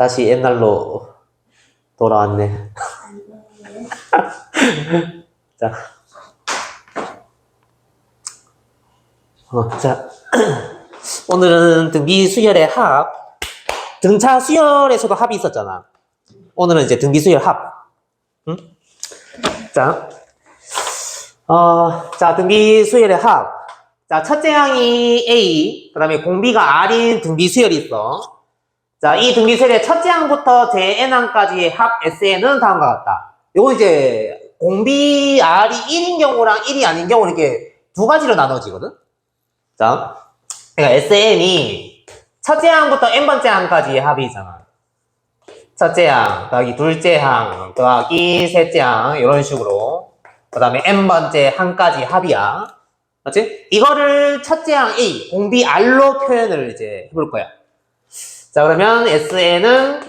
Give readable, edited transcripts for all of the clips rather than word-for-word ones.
다시 옛날로 돌아왔네. 자, 자, 오늘은 등비 수열의 합. 등차 수열에서도 합이 있었잖아. 오늘은 이제 등비 수열 합. 응? 자, 자, 등비 수열의 합. 자, 첫째 항이 A, 그 다음에 공비가 R인 등비 수열이 있어. 자, 이 등비 수열의 첫째 항부터 제 N항까지의 합 SN은 다음과 같다. 요거 이제 공비 R이 1인 경우랑 1이 아닌 경우 이렇게 두 가지로 나눠지거든. 자, 그러니까 SN이 첫째 항부터 N번째 항까지의 합이잖아. 첫째 항, 더하기 둘째 항, 더하기 셋째 항, 이런 식으로. 그 다음에 N번째 항까지 합이야. 맞지? 이거를 첫째 항 A, 공비 R로 표현을 이제 해볼 거야. 자, 그러면 SN은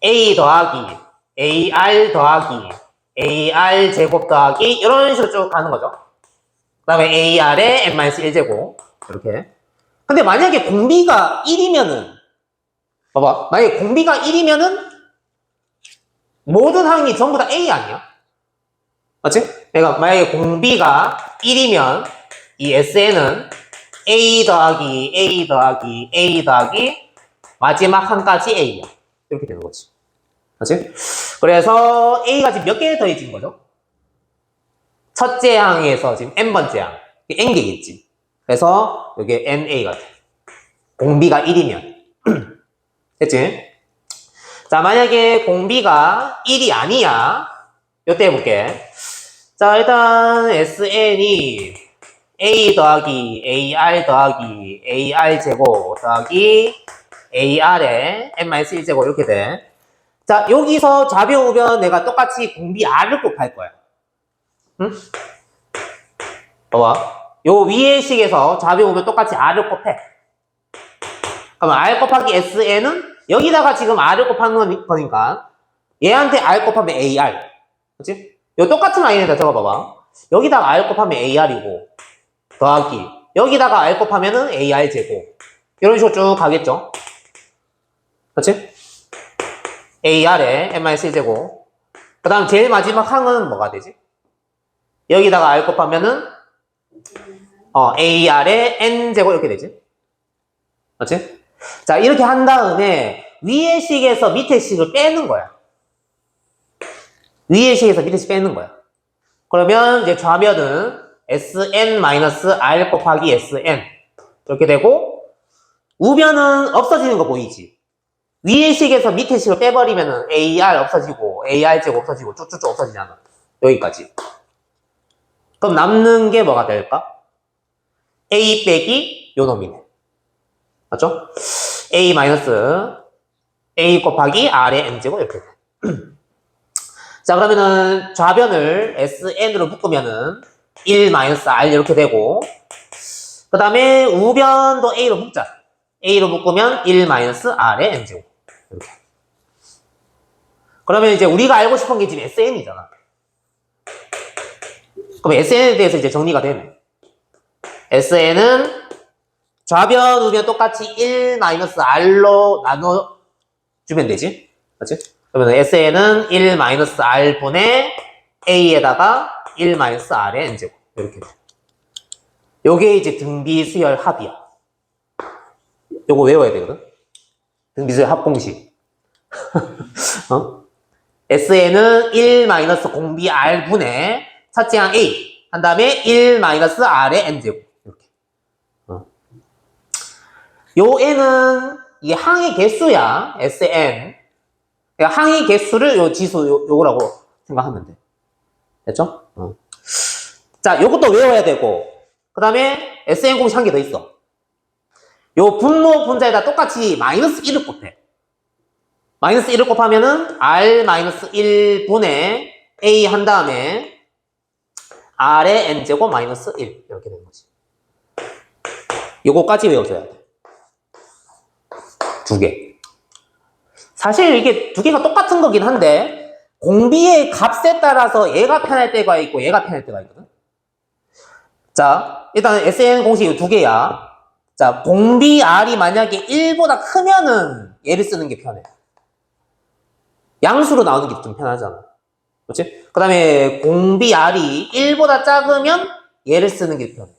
A 더하기, AR 더하기, AR 제곱 더하기, 이런 식으로 쭉 가는 거죠. 그 다음에 AR에 N-1제곱. 이렇게. 근데 만약에 공비가 1이면은, 봐봐. 만약에 공비가 1이면은, 모든 항이 전부 다 A 아니야? 맞지? 그러니까 만약에 공비가 1이면, 이 SN은 A 더하기, A 더하기, A 더하기, 마지막 항까지 A야. 이렇게 되는 거지. 맞지? 그래서 A가 지금 몇 개 더해진 거죠? 첫째 항에서 지금 N번째 항. N개겠지. 그래서 여기 NA가 돼. 공비가 1이면. 됐지? 자, 만약에 공비가 1이 아니야. 요때 해볼게. 자, 일단 SN이 A 더하기 AR 더하기 AR 제곱 더하기 AR에 N-1제곱 이렇게 돼. 자, 여기서 좌변 우변 내가 똑같이 공비 R을 곱할 거야. 응? 봐봐. 요 위의 식에서 좌변 우변 똑같이 R을 곱해. 그럼 R 곱하기 SN은 여기다가 지금 R을 곱하는 거니까 얘한테 R 곱하면 AR. 그치? 요 똑같은 라인에다 적어봐봐. 여기다가 R 곱하면 AR이고 더하기 여기다가 R 곱하면은 AR 제곱 이런 식으로 쭉 가겠죠? 그치? AR에 N-1제곱 그 다음 제일 마지막 항은 뭐가 되지? 여기다가 R 곱하면은 AR에 N제곱 이렇게 되지? 맞지? 자, 이렇게 한 다음에 위의 식에서 밑의 식을 빼는 거야. 위의 식에서 밑의 식 빼는 거야. 그러면 이제 좌변은 SN-R 곱하기 SN 이렇게 되고 우변은 없어지는 거 보이지? 위의 식에서 밑의 식을 빼버리면은 AR 없어지고 AR제곱 없어지고 쭉쭉쭉 없어지잖아. 여기까지. 그럼 남는 게 뭐가 될까? A 빼기 요 놈이네. 맞죠? A 마이너스 A 곱하기 R의 N제곱 이렇게 돼. 자, 그러면은 좌변을 SN으로 묶으면은 1 마이너스 R 이렇게 되고 그 다음에 우변도 A로 묶자. A로 묶으면 1 마이너스 R의 N제곱 이렇게. 그러면 이제 우리가 알고 싶은 게 지금 SN이잖아. 그럼 SN에 대해서 이제 정리가 되네. SN은 좌변, 우변 똑같이 1 마이너스 R로 나눠주면 되지. 맞지? 그러면 SN은 1 마이너스 R 분의 A에다가 1 마이너스 R의 N제곱. 이렇게 돼. 요게 이제 등비수열 합이야. 요거 외워야 되거든? 등비수열 합 공식. SN은 1 마이너스 공비 R 분의 첫째 항 A. 한 다음에 1 마이너스 R의 N제곱. 요 N은 이게 항의 개수야. SN. 그러니까 항의 개수를 요 지수 요거라고 생각하면 돼. 됐죠? 자, 요것도 외워야 되고 그 다음에 SN 공식 한 개 더 있어. 요 분모 분자에다 똑같이 마이너스 1을 곱해. 마이너스 1을 곱하면은 R 마이너스 1분의 A 한 다음에 R의 N제곱 마이너스 1 이렇게 되는 거지. 요거까지 외워줘야 돼. 두 개. 사실 이게 두 개가 똑같은 거긴 한데 공비의 값에 따라서 얘가 편할 때가 있고 얘가 편할 때가 있거든. 자, 일단 SN 공식이 두 개야. 자, 공비 R이 만약에 1보다 크면은 얘를 쓰는 게 편해. 양수로 나오는 게 좀 편하잖아. 그렇지? 그 다음에 공비 R이 1보다 작으면 얘를 쓰는 게 편해.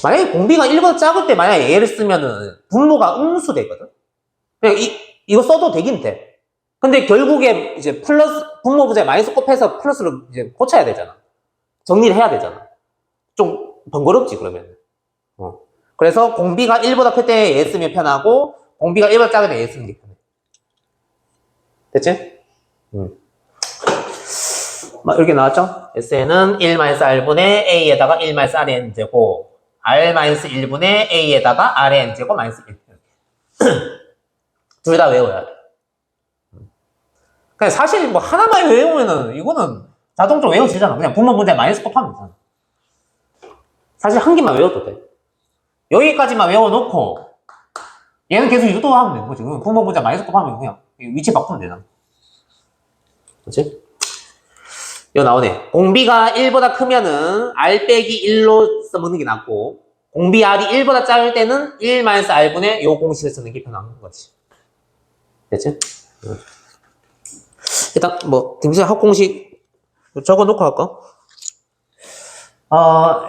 만약에 공비가 1보다 작을 때 만약에 얘를 쓰면은 분모가 음수 되거든? 그냥 이거 써도 되긴 돼. 근데 결국에 이제 플러스, 분모 부자에 마이너스 곱해서 플러스로 이제 고쳐야 되잖아. 정리를 해야 되잖아. 좀 번거롭지, 그러면. 그래서 공비가 1보다 클 때 얘 쓰면 편하고, 공비가 1보다 작을 때 얘 쓰는 게 편해. 됐지? 이렇게 나왔죠? SN은 1-R분의 A에다가 1-R의 N제곱, R-1분의 A에다가 R의 N제곱 마이너스 1. 둘 다 외워야 돼. 그냥 사실 뭐 하나만 외우면은 이거는 자동적으로 외워지잖아. 그냥 분모 문제 마이너스 곱하면 되잖아. 사실 한 개만 외워도 돼. 여기까지만 외워놓고 얘는 계속 유도하면 되는 거지. 분모 문제 마이너스 곱하면 그냥 위치 바꾸면 되잖아. 그렇지? 이거 나오네. 공비가 1보다 크면은 R 빼기 1로 써먹는 게 낫고, 공비 R이 1보다 작을 때는 1-R분의 요 공식을 쓰는 게 편한 거지. 됐지? 일단 뭐 등비수열 합공식 적어 놓고 할까?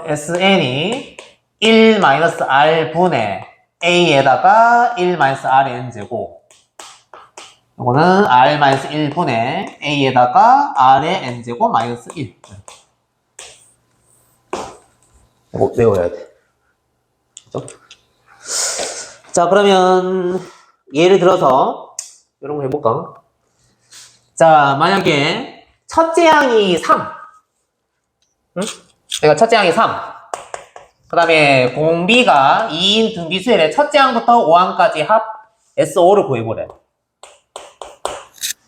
SN이 1-R분의 A에다가 1-R의 N제곱, 이거는 R-1분의 A에다가 R의 N제곱 마이너스 1. 이거 외워야 돼. 그죠? 자, 그러면 예를 들어서 이런 거 해볼까? 자, 만약에 첫째 항이 3. 응? 그러니까 첫째 항이 3. 그 다음에 공비가 2인 등비수열의 첫째 항부터 5항까지 합 S5를 구해보래.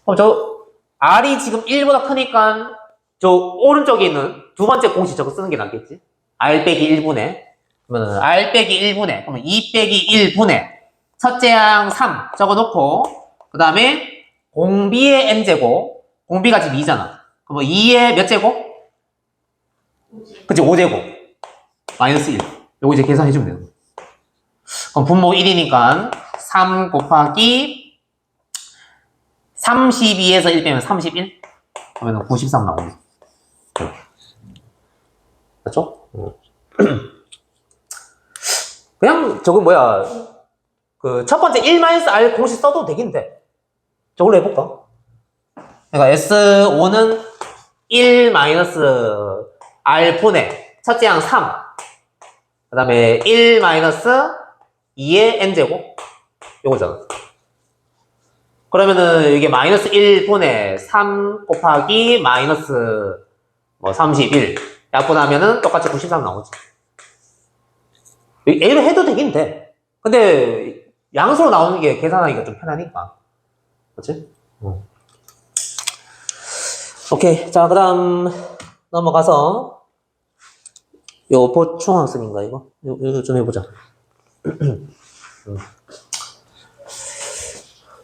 그럼 저 R이 지금 1보다 크니까 저 오른쪽에 있는 두 번째 공식 저거 쓰는 게 낫겠지? R 빼기 1분의, 그러면 R 빼기 1분의, 그러면 2 빼기 1분의 첫째 항 3 적어놓고, 그 다음에 공비의 n제곱, 공비가 지금 2잖아. 그럼 2의 몇 제곱? 그치, 5제곱. 마이너스 1. 요거 이제 계산해주면 돼요. 그럼 분모 1이니까 3 곱하기 32에서 1 빼면 31? 그러면 93 나오네. 맞죠? 그냥 저거 뭐야, 그 첫 번째 1-R 공식 써도 되긴 돼. 저걸로 해볼까? 그러니까 S5는 1-R분의 첫째 항 3, 그 다음에 1-2의 n제곱, 요거잖아. 그러면은 이게 마이너스 1분의 3 곱하기 마이너스 뭐 31 약분하면은 똑같이 93 나오지. A로 해도 되긴 돼. 근데 양수로 나오는 게 계산하기가 좀 편하니까. 그렇지? 오케이. 자, 그 다음 넘어가서 요 보충학습인가 이거? 이거 좀 해보자.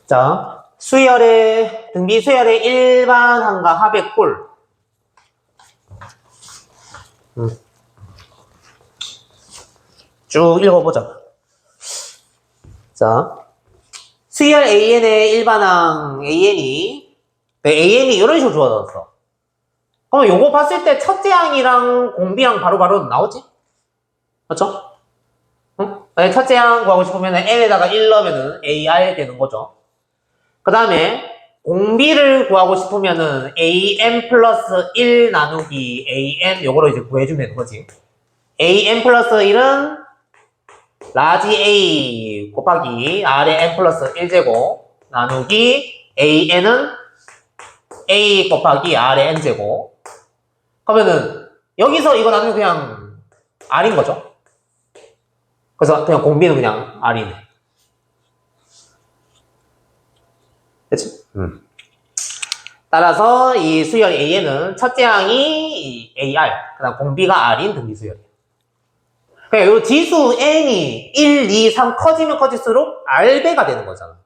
자, 수열의 등비 수열의 일반항과 합의 꼴. 쭉 읽어보자. 자, 수열 AN의 일반항 AN이 이런 식으로 주어졌어. 그럼 요거 봤을 때 첫째 항이랑 공비항 바로바로 나오지? 맞죠? 응? 첫째 항 구하고 싶으면 n에다가 1 넣으면 AR 되는 거죠. 그 다음에 공비를 구하고 싶으면은 an 플러스 1 나누기 an 요거로 이제 구해주면 되는 거지. an 플러스 1은 라지 a 곱하기 r의 n 플러스 1제곱 나누기 an은 a 곱하기 r의 n제곱. 그러면은 여기서 이거 나누면 그냥 r인 거죠. 그래서 그냥 공비는 그냥 r이네. 그치? 따라서 이 수열 AN은 첫째 항이 AR, 그 다음 공비가 R인 등비수열이에요. 그러니까 이 지수 N이 1, 2, 3 커지면 커질수록 R배가 되는 거잖아.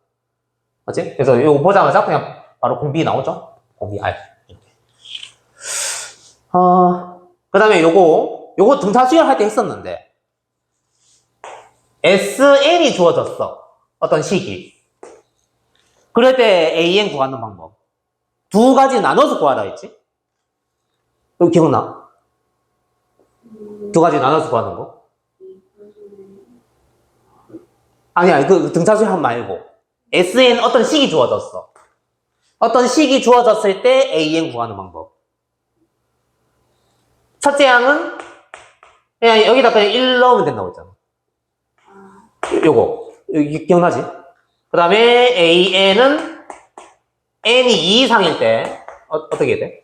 맞지? 그래서 이거 보자마자 그냥 바로 공비 나오죠? 공비 R. 그 다음에 요거 등차수열 할 때 했었는데, SN이 주어졌어. 어떤 식이. 그럴 때 AN 구하는 방법. 두 가지 나눠서 구하라 했지? 이거 기억나? 두 가지 나눠서 구하는 거? 아니야, 그 등차수열 한 말고. SN 어떤 식이 주어졌어. 어떤 식이 주어졌을 때 AN 구하는 방법. 첫째 항은 그냥 여기다 그냥 1 넣으면 된다고 했잖아. 요거. 여기 기억나지? 그 다음에 AN은 N이 2 이상일 때 어떻게 돼?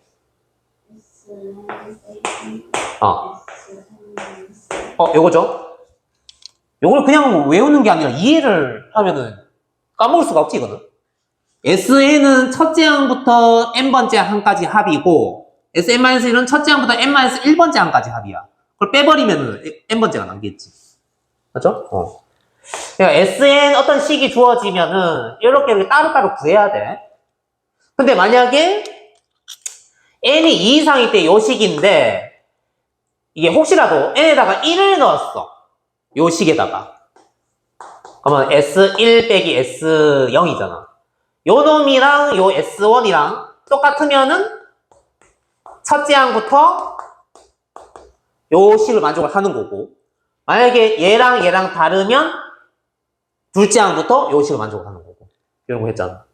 요거죠? 요걸 그냥 외우는 게 아니라 이해를 하면은 까먹을 수가 없지, 이거는. SN은 첫째 항부터 n번째 항까지 합이고, SN-1은 첫째 항부터 n-1번째 항까지 합이야. 그걸 빼버리면 n번째가 남겠지. 맞죠? 그러니까 SN 어떤 식이 주어지면은, 이렇게 따로따로 구해야 돼. 근데 만약에 n이 2 이상일 때 요 식인데, 이게 혹시라도 n에다가 1을 넣었어. 요 식에다가. 그러면 S1 빼기 S0이잖아. 요 놈이랑 요 S1이랑 똑같으면은 첫째 항부터 요 식을 만족을 하는 거고, 만약에 얘랑 다르면 둘째 항부터 요 식을 만족을 하는 거고. 이런 거 했잖아.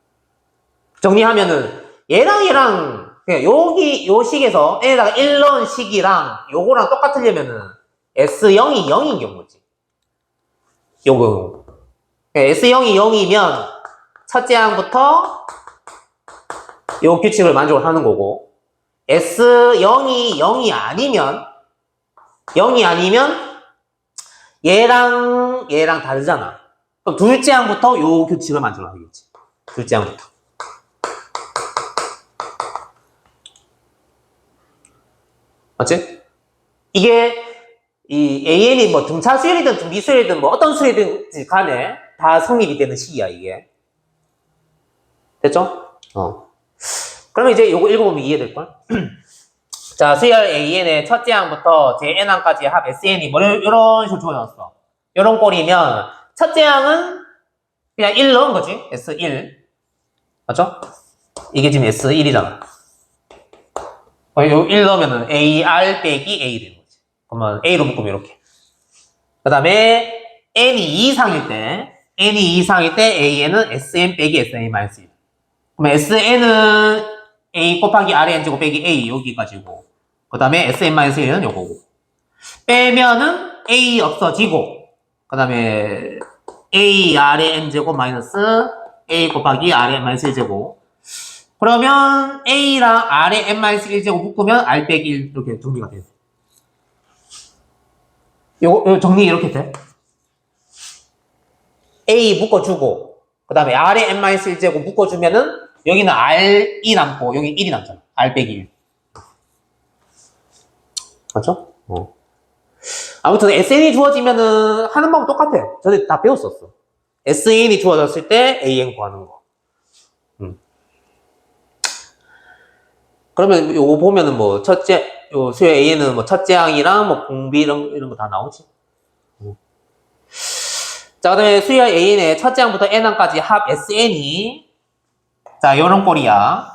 정리하면은 얘랑 그냥 여기 요 식에서 n에다가 1 넣은 식이랑 요거랑 똑같으려면은 S0이 0인 경우지. 요거. S0이 0이면 첫째 항부터 요 규칙을 만족을 하는 거고, S0이 0이 아니면 얘랑 다르잖아. 그럼 둘째 항부터 요 규칙을 만족을 하겠지. 둘째 항부터. 맞지? 이게 이 AN이 뭐 등차 수열이든 등비 수열이든 뭐 어떤 수열이든 간에 다 성립이 되는 식이야, 이게. 됐죠? 그러면 이제 요거 읽어보면 이해될걸? 자, 수열 AN의 첫째 항부터 제 N항까지의 합 SN이 뭐 이런 식으로 주어졌어. 이런 꼴이면 첫째 항은 그냥 1 넣은 거지. S1. 맞죠? 이게 지금 S1이잖아. 요 1 넣으면은 AR 빼기 A 되는 거지. 그러면 A로 묶으면 이렇게. 그 다음에 N이 2 이상일 때 AN은 SN 빼기 SN-1. 그러면 SN은 A 곱하기 RN제곱 빼기 A 여기까지고, 그 다음에 SN-1는 요거고, 빼면은 A 없어지고, 그 다음에 A R의 N제곱 마이너스 A 곱하기 R의 N-1제곱. 그러면 A랑 R의 N-1제곱 묶으면 R 빼기 1 이렇게 정리가 돼요. 요거 정리 이렇게 돼. A 묶어주고, 그 다음에 R의 N-1제곱 묶어주면은 여기는 R2 남고 여기 1이 남잖아. R 빼기 1. 맞죠? 아무튼 SN이 주어지면은 하는 방법 똑같아. 전에 다 배웠었어. SN이 주어졌을 때 AN 구하는 거. 그러면 요거 보면은 뭐 요 수요 AN은 뭐 첫째 항이랑 뭐 공비 이런 거 다 나오지. 자, 그다음에 수요 AN의 첫째 항부터 N항까지 합 SN이 자, 요런 꼴이야.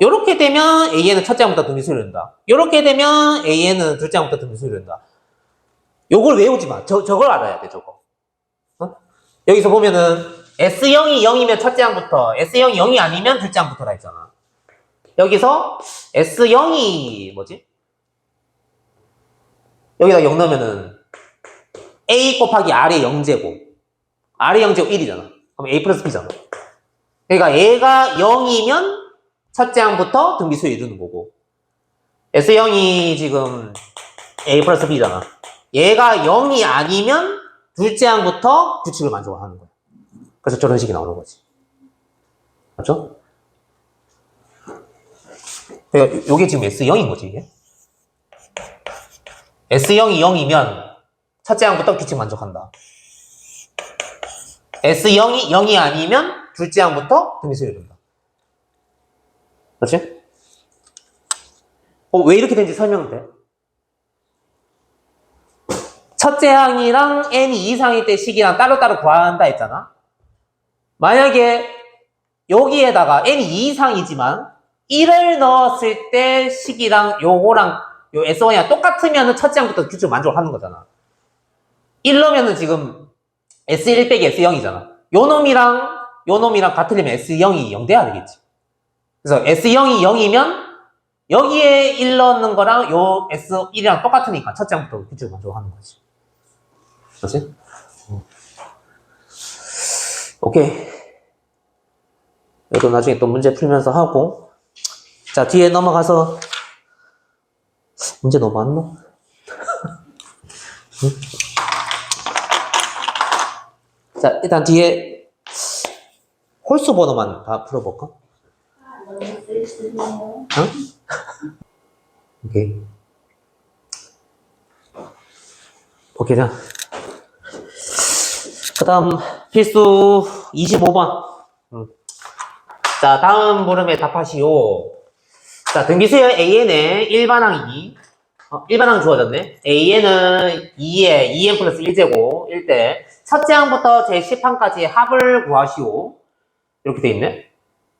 요렇게 되면 AN은 첫째 항부터 등비수열이 된다. 요렇게 되면 AN은 둘째 항부터 등비수열이 된다. 요걸 외우지 마. 저걸 알아야 돼, 저거. 여기서 보면은 S0이 0이면 첫째 항부터, S0이 0이 아니면 둘째 항부터라 했잖아. 여기서 S0이 뭐지? 여기다 0 넣으면은 A 곱하기 R의 0제곱. R의 0제곱 1이잖아. 그럼 A 플러스 B잖아. 그러니까 얘가 0이면 첫째 항부터 등비수열이 이루는 거고, S0이 지금 A 플러스 B잖아. 얘가 0이 아니면 둘째 항부터 규칙을 만족하는 거야. 그래서 저런 식이 나오는 거지. 맞죠? 그러니까 요게 지금 S0인 거지, 이게. S0이 0이면 첫째 항부터 규칙 만족한다. S0이 0이 아니면 둘째 항부터 등비수열이 이룬다. 그렇지? 왜 이렇게 된지 설명은 돼? 첫째 항이랑 n이 이상일 때 식이랑 따로따로 구한다 했잖아. 만약에 여기에다가 n이 2 이상이지만 1을 넣었을 때 식이랑 요거랑 요 S1이랑 똑같으면 첫째 항부터 규칙을 만족하는 거잖아. 1 넣으면 지금 S1 빼기 S0이잖아. 요 놈이랑 같으려면 S0이 0 돼야 되겠지. 그래서 S0이 0이면 여기에 1 넣는 거랑 요 S1이랑 똑같으니까 첫째 항부터 규칙을 만족하는 거지. 그렇지? 오케이. 이것도 나중에 또 문제 풀면서 하고. 자, 뒤에 넘어가서 문제 너무 많나? 응? 자, 일단 뒤에 홀수 번호만 다 풀어볼까? 너무 쓸쓸해요. 응? 오케이. 오케이, 자. 그 다음 필수 25번. 자, 다음 물음에 답하시오. 자, 등비수열 AN의 일반항이, 일반항 주어졌네. AN은 2에 2n 플러스 1제곱, 1대, 첫째 항부터 제10항까지의 합을 구하시오. 이렇게 돼 있네.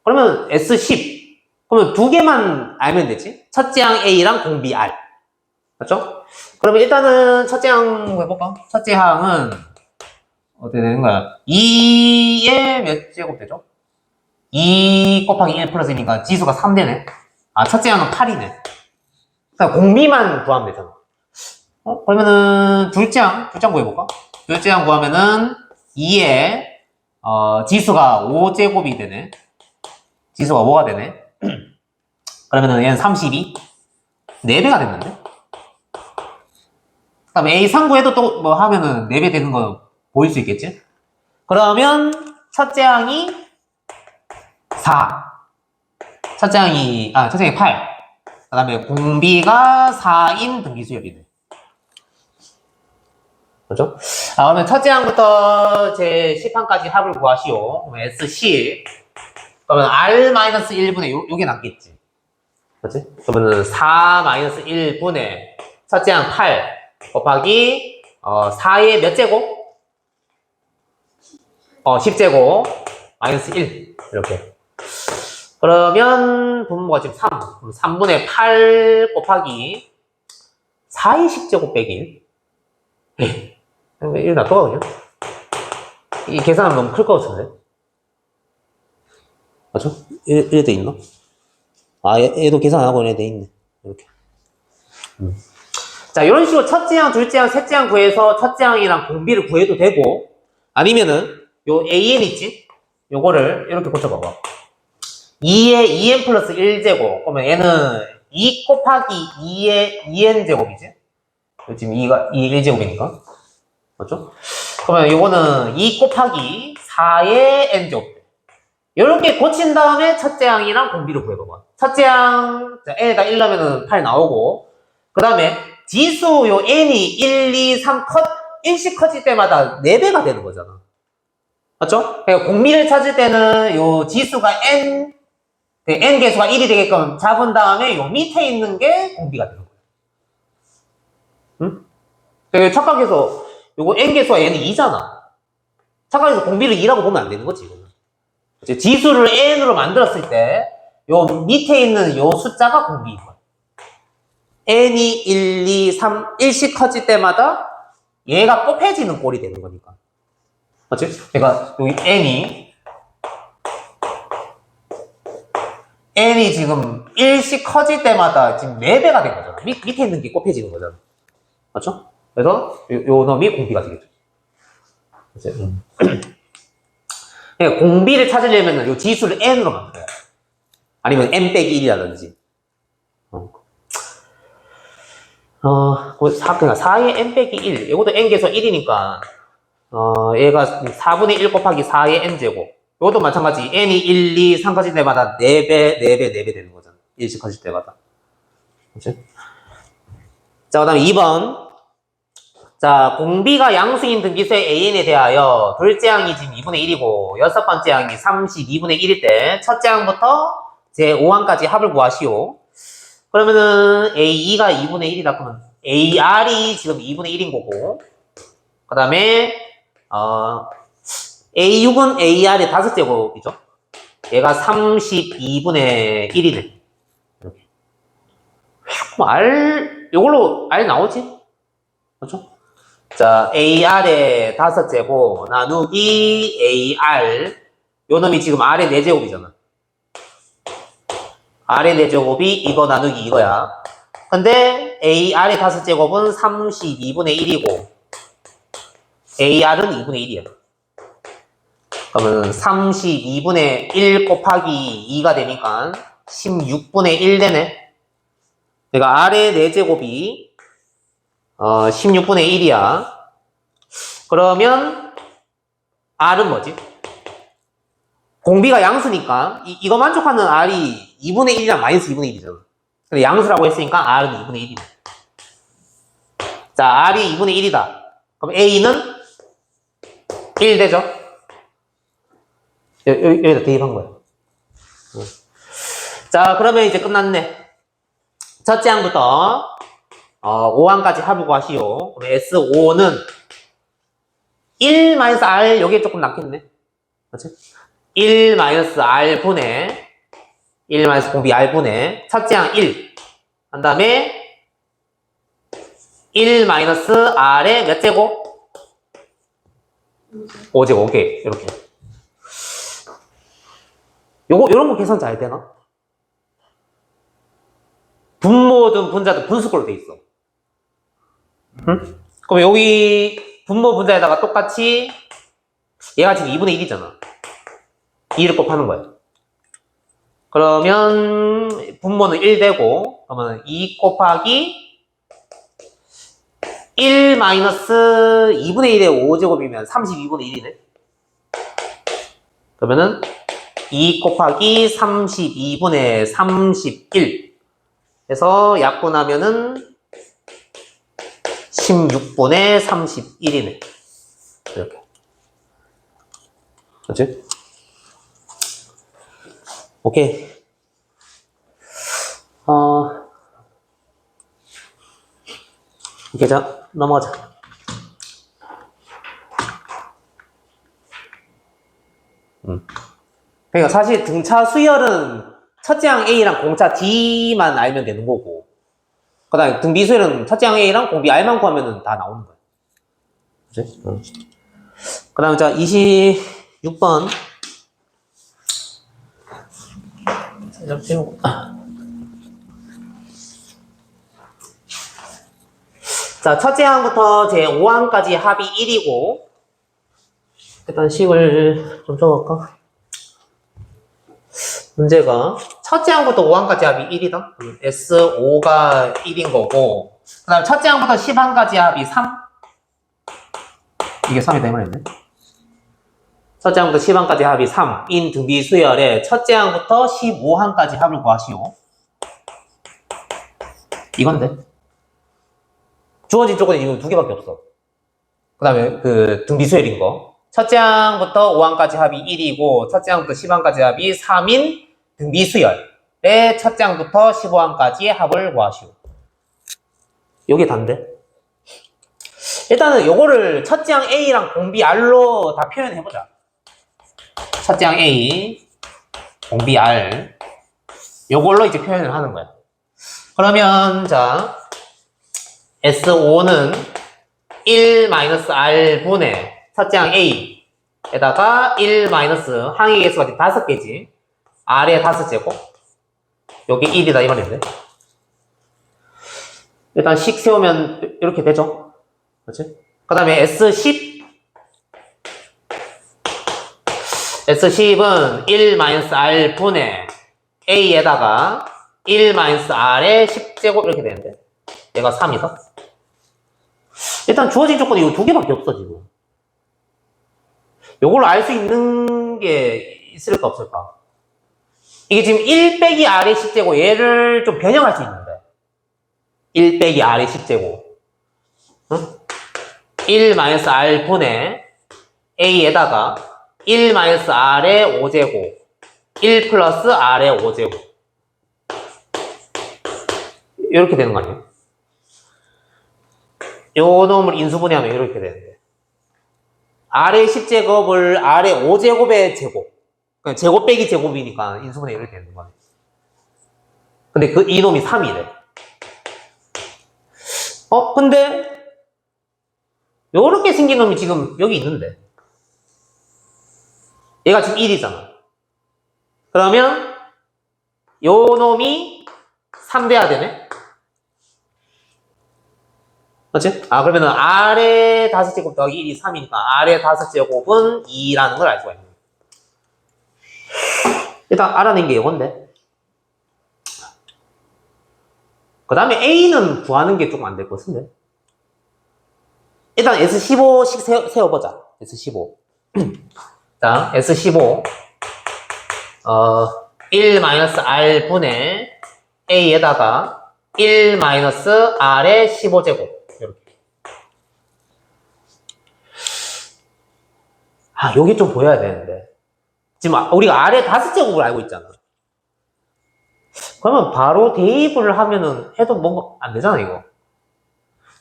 그러면 S10. 그러면 두 개만 알면 되지. 첫째 항 A랑 공비 R. 맞죠? 그러면 일단은 첫째 항 해볼까? 첫째 항은, 어떻게 되는 거야? 2의 몇 제곱 되죠? 2 곱하기 1 플러스 1이니까 지수가 3되네. 아, 첫째 항은 8이네. 그러니까 공비만 구하면 되잖아. 그러면은 둘째 항 구해볼까? 둘째 항 구하면은 2에 지수가 5제곱이 되네. 지수가 5가 되네. 그러면은 얘는 32. 4배가 됐는데? 그 다음에 A3 구해도 또 뭐 하면은 4배 되는 거 보일 수 있겠지? 그러면 첫째 항이 4. 첫째 항이 8. 그 다음에 공비가 4인 등기수열이네. 그죠? 그러면 첫째 항부터 제 10항까지 합을 구하시오. 그러면 S10. 그러면 R-1분의 요게 남겠지. 그치? 그러면 4-1분의 첫째 항 8 곱하기 4의 몇 제곱? 10제곱 마이너스 1 이렇게. 그러면 분모가 지금 3. 그럼 3분의 8 곱하기 4의 10제곱 빼기 1. 1 놔둬 그냥. 이 계산은 너무 클 것 같은데. 맞죠? 1에 돼 있나? 얘도 계산 안 하고 돼 있네. 이렇게. 자, 이런 식으로 첫째 항, 둘째 항, 셋째 항 구해서 첫째 항이랑 공비를 구해도 되고, 아니면은 요 AN 있지? 요거를 이렇게 고쳐봐봐. 2에 2n 플러스 1제곱. 그러면 얘는 2 곱하기 2의 2n 제곱이지? 지금 2가 2 1제곱이니까. 맞죠? 그러면 요거는 2 곱하기 4의 n제곱. 요렇게 고친 다음에 첫째 항이랑 공비를 구해봐봐. 첫째 항, n에다 1 넣으면 8 나오고, 그 다음에 지수 요 n이 1, 2, 3 1씩 커질 때마다 4배가 되는 거잖아. 맞죠? 그러니까 공비를 찾을 때는 요 지수가 n 개수가 1이 되게끔 잡은 다음에 요 밑에 있는 게 공비가 되는 거야. 응? 착각해서 요거 n 개수가 얘는 2잖아. 착각해서 공비를 2라고 보면 안 되는 거지, 이거는. 지수를 n으로 만들었을 때 요 밑에 있는 요 숫자가 공비인 거야. n이 1, 2, 3, 1씩 커질 때마다 얘가 곱해지는 꼴이 되는 거니까. 맞지? 그러니까 여기 n이 지금 1씩 커질 때마다 지금 4배가 된 거잖아. 밑에 있는 게 곱해지는 거잖아. 맞죠? 그래서 요 놈이 공비가 되겠죠. 그치? 그러니까 공비를 찾으려면 요 지수를 n으로 만들어야 돼. 아니면 n 빼기 1이라든지. 그러니까 4의 n 빼기 1. 이것도 n 개수 1이니까, 얘가 4분의 1 곱하기 4의 n제곱. 이것도 마찬가지. n이 1, 2, 3 커질 때마다 4배, 4배, 4배 되는 거잖아. 1씩 커질 때마다. 그치? 자, 그 다음에 2번. 자, 공비가 양수인 등기수의 AN에 대하여 둘째 항이 지금 2분의 1이고 여섯 번째 항이 32분의 1일 때 첫째 항부터 제 5항까지 합을 구하시오. 그러면은 A2가 2분의 1이다 그러면 AR이 지금 2분의 1인 거고 그 다음에 A6은 AR의 5제곱이죠. 얘가 32분의 1이네. 이렇게. 그럼 요걸로 R 나오지? 그렇죠? 자, AR의 5제곱 나누기 AR. 요 놈이 지금 R의 4제곱이잖아. R의 4제곱이 이거 나누기 이거야. 근데 AR의 5제곱은 32분의 1이고 AR은 2분의 1이야. 그러면 32분의 1 곱하기 2가 되니까 16분의 1 되네. 그러니까 R의 4제곱이 16분의 1이야. 그러면 R은 뭐지? 공비가 양수니까 이거 만족하는 R이 2분의 1이랑 마이너스 2분의 1이잖아. 근데 양수라고 했으니까 R은 2분의 1이네. 자, R이 2분의 1이다. 그럼 A는 1 되죠? 여기다 대입한 거야. 자, 그러면 이제 끝났네. 첫째 항부터 5항까지 합을 구하시오. 그럼 S5는 1-R, 여기에 조금 낫겠네. 그렇지? 1-R 분의 1-공비 R분의 첫째 항 1. 한 다음에 1-R의 몇 제곱? 5제곱. 오케이. 이렇게. 요런 거 계산 잘 되나? 분모든 분자든 분수꼴로 돼 있어. 응? 그럼 여기 분모 분자에다가 똑같이 얘가 지금 2분의 1이잖아. 2를 곱하는 거야. 그러면 분모는 1 되고, 그러면 2 곱하기 1 마이너스 2분의 1의 5제곱이면 32분의 1이네. 그러면은 2 곱하기 32분의 31 해서 약분하면은 16분의 31이네. 이렇게. 그렇지? 오케이. 이렇게 자, 넘어가자. 그러니까 사실 등차 수열은 첫째 항 A랑 공차 D만 알면 되는 거고, 그 다음에 등비 수열은 첫째 항 A랑 공비 R만 구하면 다 나오는 거야. 그치? 그 다음에 자, 26번. 자, 첫째 항부터 제 5항까지 합이 1이고, 일단 식을 좀 써볼까? 문제가 첫째 항부터 5항까지 합이 1이다. S5가 1인 거고, 그 다음 첫째 항부터 10항까지 합이 3. 이게 3이다 이 말이네. 첫째 항부터 10항까지 합이 3인 등비 수열의 첫째 항부터 15항까지 합을 구하시오. 이건데 주어진 조건이 이거 2개밖에 없어. 그 다음에 그 등비 수열인 거. 첫째 항부터 5항까지 합이 1이고 첫째 항부터 10항까지 합이 3인 등비 수열의 첫째 항부터 15항까지의 합을 구하시오. 요게 단데. 일단은 요거를 첫째 항 A랑 공비 R로 다 표현해보자. 첫째 항 A, 공비 R. 요걸로 이제 표현을 하는 거야. 그러면 자, S5는 1-R 분의 첫째 항 A에다가 1- 항의 개수가 5개지. R의 5제곱. 여기 1이다 이 말인데. 일단 식 세우면 이렇게 되죠. 그렇지? 그 다음에 S10은 1-R 분의 A에다가 1-R의 10제곱 이렇게 되는데 얘가 3이다. 일단 주어진 조건이 이 2개밖에 없어 지금. 요걸로 알 수 있는 게 있을까 없을까? 이게 지금 1 빼기 R의 10제곱, 얘를 좀 변형할 수 있는데 1 빼기 R의 10제곱, 응? 1-R 분의 A에다가 1-R의 5제곱 1 플러스 R의 5제곱 이렇게 되는 거 아니에요? 요 놈을 인수분해하면 이렇게 되는데 R의 10제곱을 R의 5제곱의 제곱. 그러니까 제곱 빼기 제곱이니까 인수분해 이렇게 되는 거네. 근데 그 이놈이 3이래. 근데 요렇게 생긴 놈이 지금 여기 있는데 얘가 지금 1이잖아. 그러면 요 놈이 3 돼야 되네? 맞지? 그러면은 R의 5제곱 더하기 1이 3이니까 R의 5제곱은 2라는 걸 알 수가 있는 거야. 일단 알아낸 게 이건데. 그 다음에 A는 구하는 게 조금 안 될 것 같은데. 일단 S15씩 세워보자. S15. 자, S15. 1-R분의 A에다가 1-R의 15제곱. 이렇게. 여기 좀 보여야 되는데. 지금 우리가 R의 5제곱을 알고 있잖아. 그러면 바로 대입을 하면은 해도 뭔가 안 되잖아, 이거.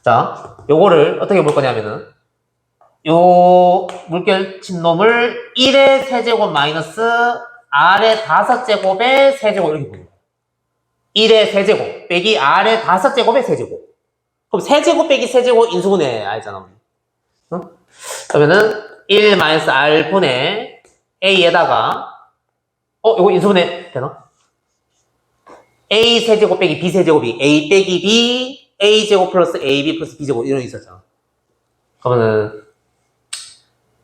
자, 요거를 어떻게 볼 거냐면은, 요 물결친 놈을 1의 세제곱 마이너스 R의 5제곱의 세제곱 이렇게 보는 거야. 1의 세제곱 빼기 R의 5제곱의 세제곱. 그럼 세제곱 빼기 세제곱 인수분해 알잖아, 우리. 응? 그러면은 1-R분의 A에다가 이거 인수분해 되나? A 세제곱 빼기 B 세제곱이 A 빼기 B A제곱 플러스 AB 플러스 B제곱 이런 게 있었잖아. 그러면은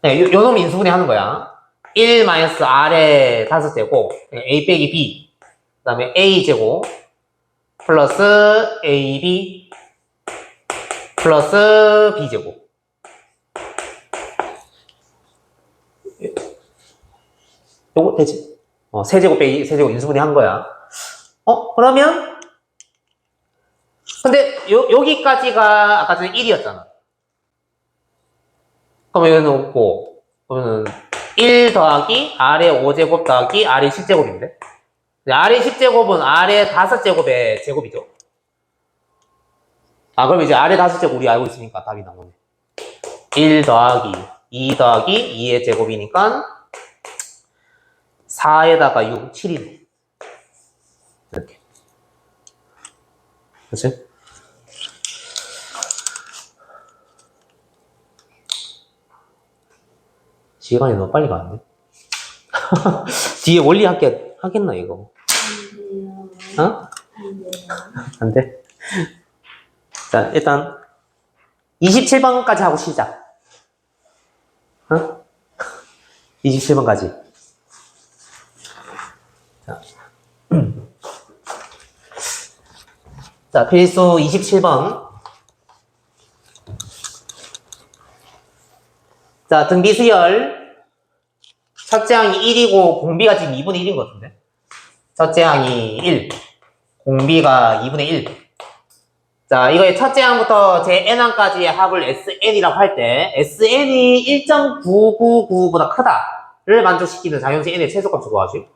요 놈이 인수분해 하는 거야. 1-R의 5제곱 A 빼기 B 그 다음에 A제곱 플러스 AB 플러스 B제곱. 요거 되지? 세제곱 빼기 세제곱 인수분해 한 거야. 그러면 근데 여기까지가 아까 전에 1이었잖아. 그러면 여기는 없고 그러면은 1 더하기 R의 5제곱 더하기 R의 10제곱인데 R의 10제곱은 R의 5제곱의 제곱이죠. 그럼 이제 R의 5제곱 우리 알고 있으니까 답이 나오네. 1 더하기 2 더하기 2의 제곱이니까 4에다가 6, 7이네. 이렇게. 그치? 시간이 너무 빨리 가는데? 뒤에 원리 하겠나, 이거? 안 돼? 자, 일단, 27번까지 하고 시작. 27번까지. 자, 필수 27번. 자, 등비수열. 첫째 항이 1이고, 공비가 지금 2분의 1인 것 같은데? 첫째 항이 1. 공비가 2분의 1. 자, 이거의 첫째 항부터 제 n항까지의 합을 SN이라고 할 때, SN이 1.999보다 크다를 만족시키는 자연수 n의 최소값을 구하지.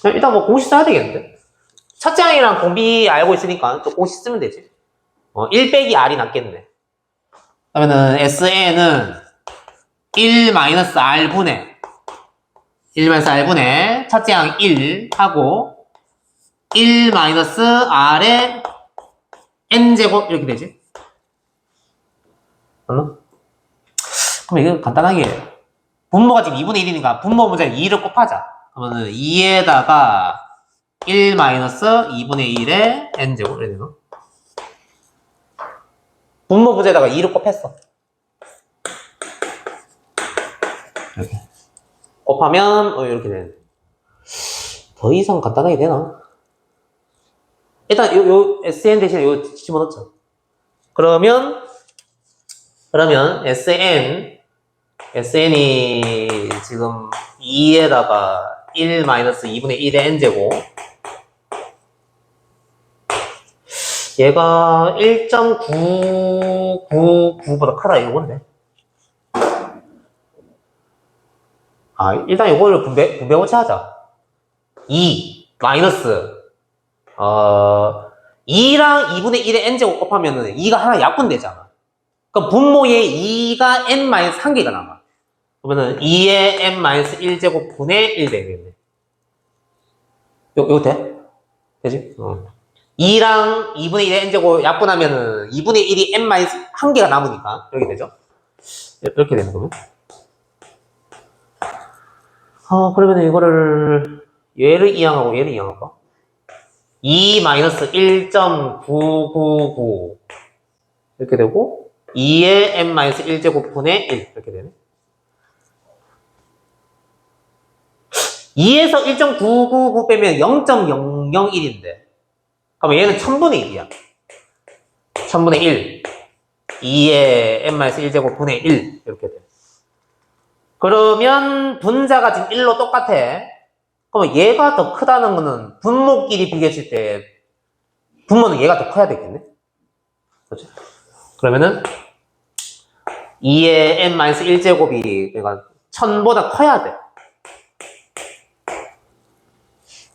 일단 뭐 공식 써야 되겠는데? 첫째 항이랑 공비 알고 있으니까 또 공식 쓰면 되지. 1 빼기 R이 낫겠네. 그러면은 SN은 1-R분의 첫째 항 1 하고 1-R의 n제곱 이렇게 되지. 맞나? 그럼 이거 간단하게 분모가 지금 2분의 1이니까 분모 문제 2를 곱하자. 그러면은 2에다가 1-2분의 1의 n제곱 이렇게 되나? 분모 부재에다가 2를 곱했어. 이렇게 곱하면 이렇게 되네. 더 이상 간단하게 되나? 일단 요 SN 대신에 요 집어넣자. 그러면 SN이 지금 2에다가 1-2분의 1의 n제곱 얘가 1.999보다 크다 이건데. 일단 이거를 분배고치 하자. 2 마이너스 2랑 2분의 1의 n제곱 곱하면은 2가 하나 약분되잖아. 그럼 분모에 2가 n-1개가 남아. 그러면은 2의 n-1제곱 분의 1 되겠네. 요거 돼? 되지? 2랑 2분의 1의 n제곱 약분하면은 2분의 1이 n-1개가 남으니까 이렇게 되죠? 이렇게 되는 거면. 그러면은 이거를 얘를 이항하고 얘를 이항할까? 2-1.999 이렇게 되고 2의 n-1제곱 분의 1 이렇게 되네. 2에서 1.999 빼면 0.001인데 그러면 얘는 1000분의 1이야. 1000분의 1 2의 n-1제곱 분의 1 이렇게 돼. 그러면 분자가 지금 1로 똑같아. 그럼 얘가 더 크다는 거는 분모끼리 비교했을 때 분모는 얘가 더 커야 되겠네. 그렇지? 그러면은 2의 n-1제곱이 그러니까 1000보다 커야 돼.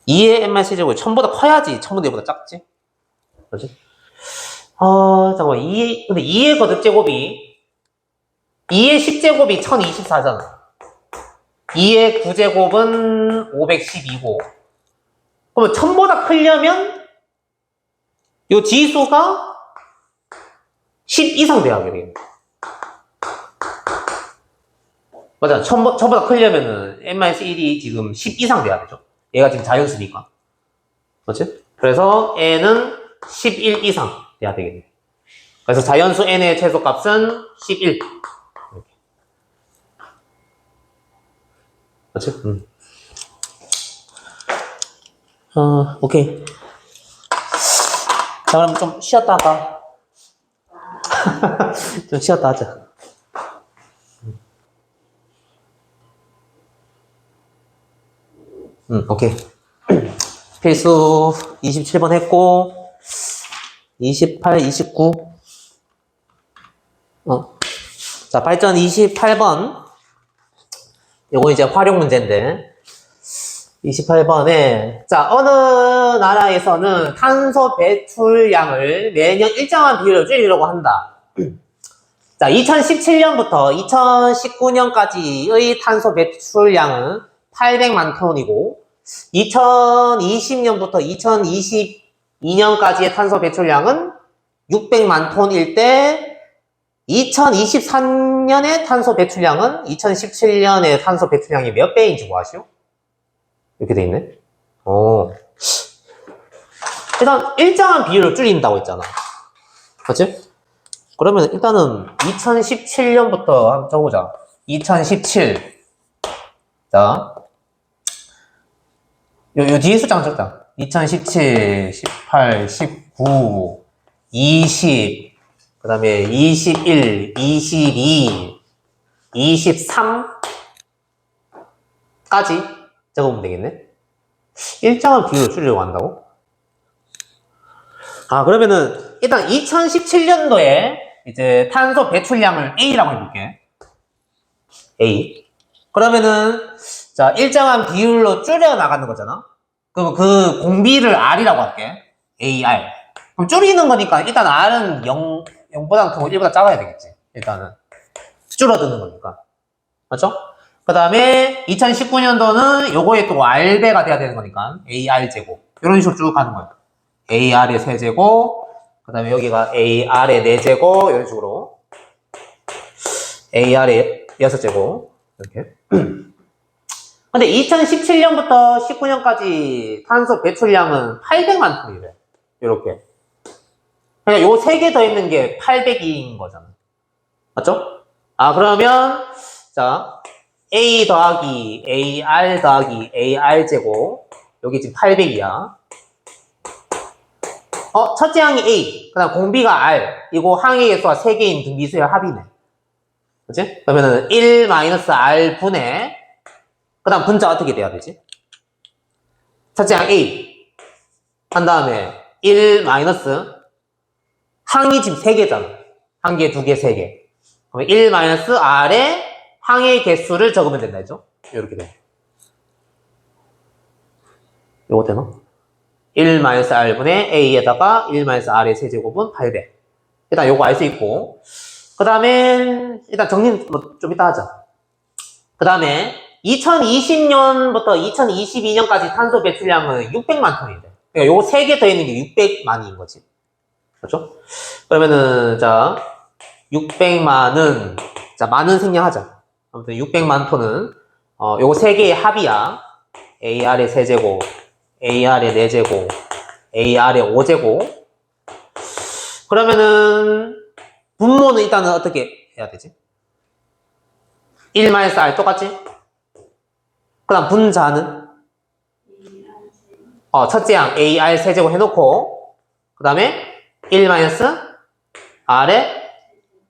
2의 n-1제곱이 1000보다 커야지 1000분의 1보다 작지. 그렇지? 잠깐만. 근데 2의 거듭제곱이 2의 10제곱이 1024잖아. 2의 9제곱은 512고 그러면 1000보다 크려면 이 지수가 10 이상 돼야 되겠네. 맞아. 1000보다 크려면은 n-1이 지금 10 이상 돼야 되죠. 얘가 지금 자연수니까. 그렇지? 그래서 n은 11 이상 돼야 되겠네. 그래서 자연수 n의 최소값은 11. 이렇게. 그렇지? 오케이. 자, 그럼 좀 쉬었다 할까? 좀 쉬었다 하자. 오케이. 필수 27번 했고, 28, 29. 자, 발전 28번. 요거 이제 활용 문제인데. 28번에, 자, 어느 나라에서는 탄소 배출량을 매년 일정한 비율로 줄이려고 한다. 자, 2017년부터 2019년까지의 탄소 배출량은 800만 톤이고, 2020년부터 2022년까지의 탄소 배출량은 600만 톤일 때, 2023년의 탄소 배출량은 2017년의 탄소 배출량이 몇 배인지 뭐 아시오? 이렇게 돼 있네. 일단 일정한 비율을 줄인다고 했잖아. 그렇지? 그러면 일단은 2017년부터 한번 적어보자. 2017. 자, 요 뒤에 숫자 한번 적자. 2017, 18, 19, 20, 그 다음에 21, 22, 23까지 적으면 되겠네. 일정한 비율을 줄이려고 한다고? 그러면은 일단 2017년도에 이제 탄소 배출량을 A라고 해볼게. A. 그러면은 자 일정한 비율로 줄여 나가는 거잖아. 그럼 그 공비를 R이라고 할게. AR. 그럼 줄이는 거니까 일단 R은 0보다 크고 1보다 작아야 되겠지. 일단은 줄어드는 거니까. 맞죠? 그 다음에 2019년도는 요거에 또 R배가 돼야 되는 거니까 AR제곱 이런 식으로 쭉 가는 거야. AR의 세제곱 그 다음에 여기가 AR의 4제곱 이런 식으로 AR의 6제곱 이렇게. 근데 2017년부터 19년까지 탄소 배출량은 800만 톤이래. 이렇게. 그러니까 요 3개 더 있는 게 800인 거잖아. 맞죠? 그러면 자 A 더하기 AR 더하기 AR제곱 여기 지금 800이야. 첫째 항이 A, 그 다음 공비가 R, 이거 항의 개수가 3개인 등비수의 합이네. 그치? 그러면은 1-R 분의, 그 다음 분자 어떻게 돼야 되지? 첫째 항 A, 한 다음에 1- 항이 지금 3개잖아. 한 개, 2개, 3개. 그러면 1-R의 항의 개수를 적으면 된다 했죠? 이렇게 돼. 요거 되나? 1-R분의 A에다가 1-R의 세제곱은 800. 일단 요거 알 수 있고. 그 다음에, 일단 정리는 좀 이따 하자. 그 다음에 2020년부터 2022년까지 탄소 배출량은 600만 톤인데. 그러니까 요거 3개 더 있는 게 600만인 거지. 그렇죠? 그러면은, 자, 600만은, 자, 만은 생략하자. 아무튼 600만 톤은, 요거 3개의 합이야. AR의 세제곱, AR의 4제곱, AR의 5제곱. 그러면은, 분모는 일단은 어떻게 해야 되지? 1-R 똑같지? 그 다음 분자는? 첫째 항 AR 세제곱 해놓고, 그 다음에 1-R에,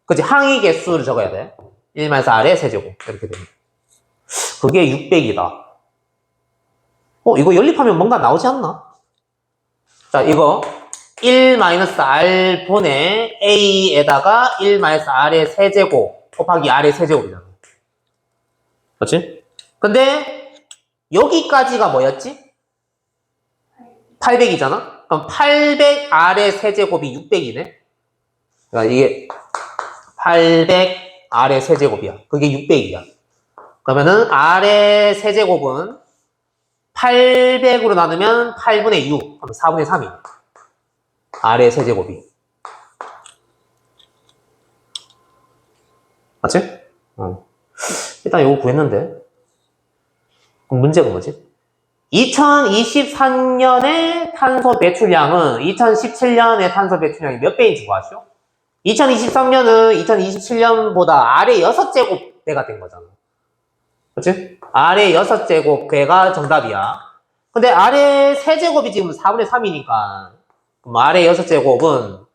그치, 항의 개수를 적어야 돼. 1-R의 세제곱. 이렇게 됩니다. 그게 600이다. 이거 연립하면 뭔가 나오지 않나? 자, 이거 1-R 분의 A에다가 1-R의 세제곱 곱하기 R의 세제곱이잖아. 그렇지? 근데 여기까지가 뭐였지? 800이잖아? 그럼 800R의 세제곱이 600이네? 그러니까 이게 800R의 세제곱이야. 그게 600이야. 그러면은 R의 세제곱은 800으로 나누면 8분의 6, 그럼 4분의 3이야. R의 세제곱이. 맞지? 일단 이거 구했는데. 그럼 문제가 뭐지? 2023년의 탄소 배출량은 2017년의 탄소 배출량이 몇 배인지 구하시오? 2023년은 2027년보다 R의 6제곱배가 된 거잖아. 그치? R의 6제곱배가 정답이야. 근데 R의 세제곱이 지금 4분의 3이니까 그럼 R의 6제곱은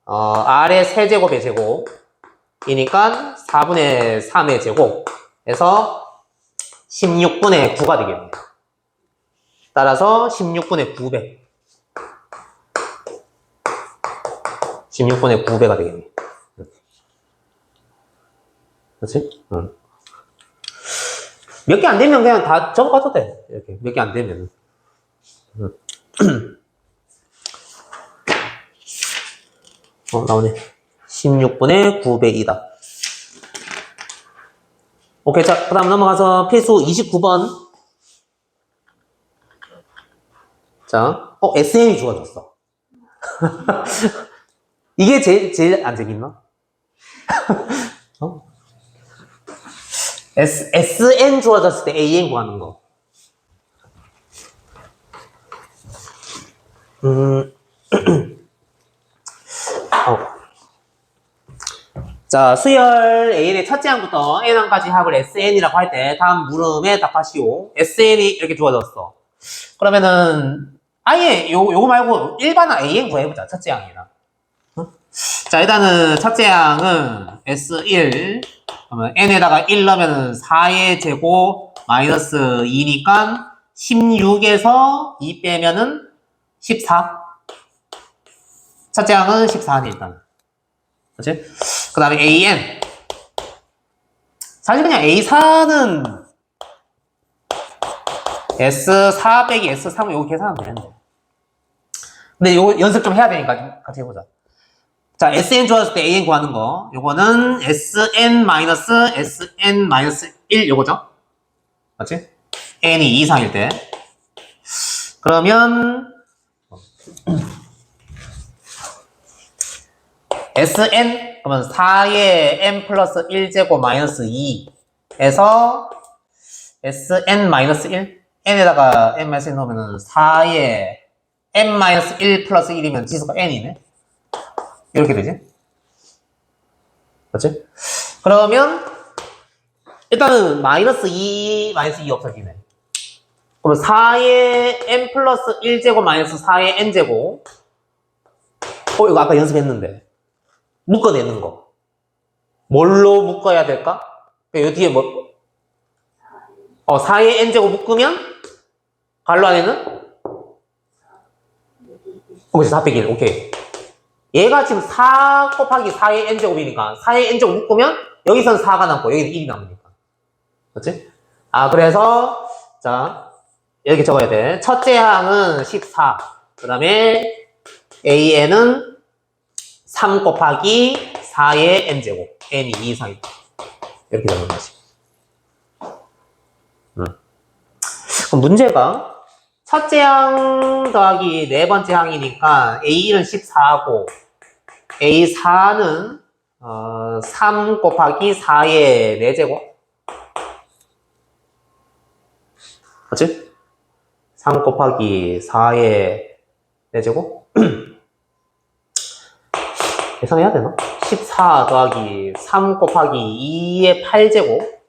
R의 세제곱의 제곱이니까 4분의 3의 제곱에서 16분의 9가 되겠네요. 따라서 16분의 9배. 16분의 9배가 되겠네. 그렇지? 몇 개 안 되면 그냥 다 적어봐도 돼. 이렇게. 몇 개 안 되면. 나오네. 16분의 9배이다. 오케이. 자, 그 다음 넘어가서 필수 29번. 자, SN이 주어졌어. 이게 제일 안 재밌나? SN 주어졌을 때 AN 구하는 거. 자, 수열 AN의 첫째 항부터 N항까지 합을 SN이라고 할 때 다음 물음에 답하시오. SN이 이렇게 주어졌어. 그러면은 아예 요거 말고 일반 AN 구해보자. 첫째 항이랑. 자, 일단은 첫째 항은 S1 그러면 N에다가 1 넣으면 4의 제곱 마이너스 2니까 16에서 2 빼면은 14. 첫째 항은 14네 일단. 그치? 그 다음에 AN. 사실 그냥 A4는 S4 빼기 S3 요거 계산하면 되는데. 근데 요거 연습 좀 해야 되니까 같이 해보자. 자, SN 주어졌을 때 AN 구하는 거. 요거는 SN-SN-1 요거죠? 맞지? N이 2 이상일 때. 그러면 SN 그러면 4의 n 플러스 1제곱 마이너스 2에서 SN-1 n에다가 n-1 넣으면 4의 n-1 플러스 1이면 지수가 n이네. 이렇게 되지? 맞지? 그러면 일단은 마이너스 2 없어지네. 그럼 4의 n 플러스 1제곱 마이너스 4의 n제곱. 이거 아까 연습했는데. 묶어내는 거. 뭘로 묶어야 될까? 요 뒤에 뭐? 4의 n제곱 묶으면 괄호 안에는? 그치, 4 빼기 1. 오케이. 얘가 지금 4 곱하기 4의 n제곱이니까 4의 n제곱 묶으면 여기선 4가 남고 여기는 1이 남으니까. 그렇지? 그래서 자 이렇게 적어야 돼. 첫째 항은 14. 그 다음에 AN은 3 곱하기 4의 n제곱. n이 2 이상이다. 이렇게 적는 거지. 그럼 문제가 첫째 항 더하기 네 번째 항이니까 A1은 14고 A4는 3 곱하기 4의 4제곱. 맞지? 3 곱하기 4의 4제곱? 계산해야 되나? 14 더하기 3 곱하기 2의 8제곱.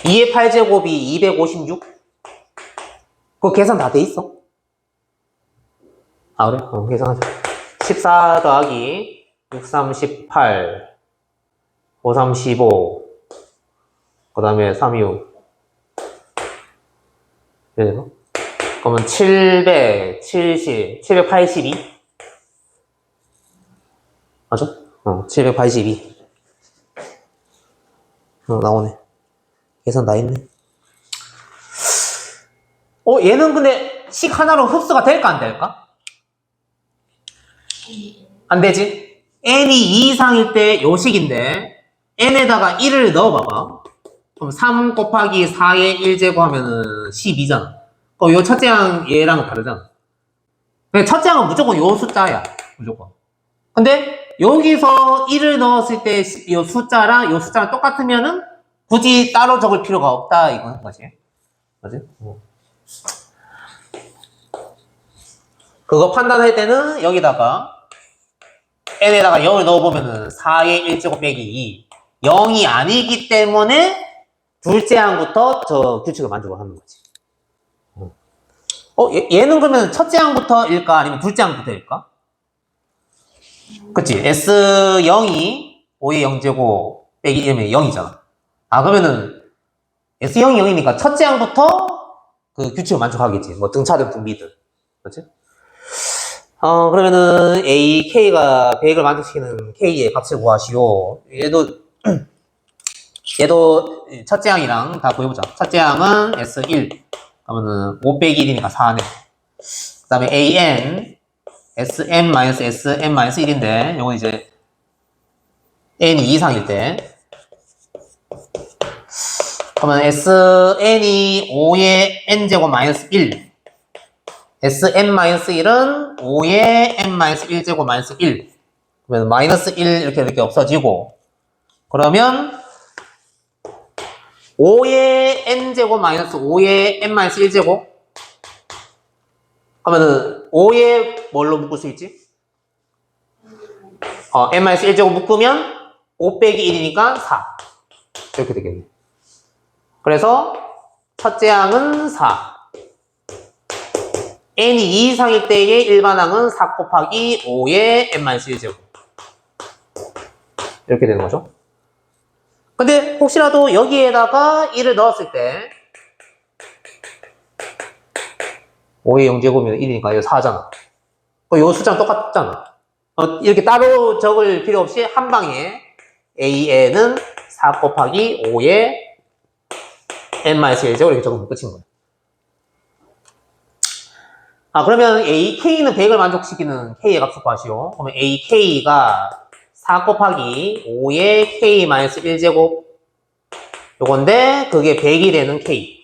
2의 8제곱이 256? 그거 계산 다 돼 있어? 아, 그래? 계산하자. 14 더하기 6, 3, 18, 5, 3, 15, 그 다음에 3, 6. 이래서? 그러면 770, 782? 맞아? 782. 나오네. 계산 다 했네. 얘는 근데 식 하나로 흡수가 될까 안 될까? 안 되지? n이 2 이상일 때 요 식인데 n에다가 1을 넣어봐봐. 그럼 3 곱하기 4의 1제곱 하면은 12잖아. 그럼 요 첫째 항 얘랑 다르잖아. 근데 첫째 항은 무조건 요 숫자야. 무조건. 근데 여기서 1을 넣었을 때 요 숫자랑 요 숫자랑 똑같으면은 굳이 따로 적을 필요가 없다 이거는 거지. 맞지? 그거 판단할 때는 여기다가 n에다가 0을 넣어보면은 4의 1제곱 빼기 2 0이 아니기 때문에 둘째 항부터 저 규칙을 만들어 하는 거지. 얘는 그러면 첫째 항부터일까 아니면 둘째 항부터일까? 그치? S0이 5의 0제곱 빼기 1이면 0이잖아. 아, 그러면은 S0이 0이니까 첫째 항부터 그 규칙을 만족하겠지. 뭐 등차든 분비든. 그렇지? 그러면은 A, K가 100을 만족시키는 K의 값을 구하시오. 얘도 첫째 항이랑 다 구해보자. 첫째 항은 S1. 그러면은 5 빼기 1이니까 4네. 그 다음에 AN, SM-SM-1인데, 요건 이제 N이 2 이상일 때. 그러면 SN이 5의 N제곱 마이너스 1. SM-1은 5의 N-1제곱 마이너스 1. 그러면 마이너스 1 이렇게 없어지고. 그러면 5의 N제곱 마이너스 5의 N-1제곱. 그러면은 5의 뭘로 묶을 수 있지? N-1제곱 묶으면 5 빼기 1이니까 4. 이렇게 되겠네. 그래서 첫째 항은 4. n이 2 이상일 때의 일반항은 4 곱하기 5의 n-1제곱. 이렇게 되는 거죠. 근데 혹시라도 여기에다가 1을 넣었을 때 5의 0제곱이면 1이니까 이거 4잖아. 이 숫자는 똑같잖아. 이렇게 따로 적을 필요 없이 한 방에 AN은 4 곱하기 5의 n-1제곱 이렇게 적으면 끝인 거야. 그러면 AK는 100을 만족시키는 K의 값을 구하시오. 그러면 AK가 4 곱하기 5의 K-1제곱 요건데 그게 100이 되는 K.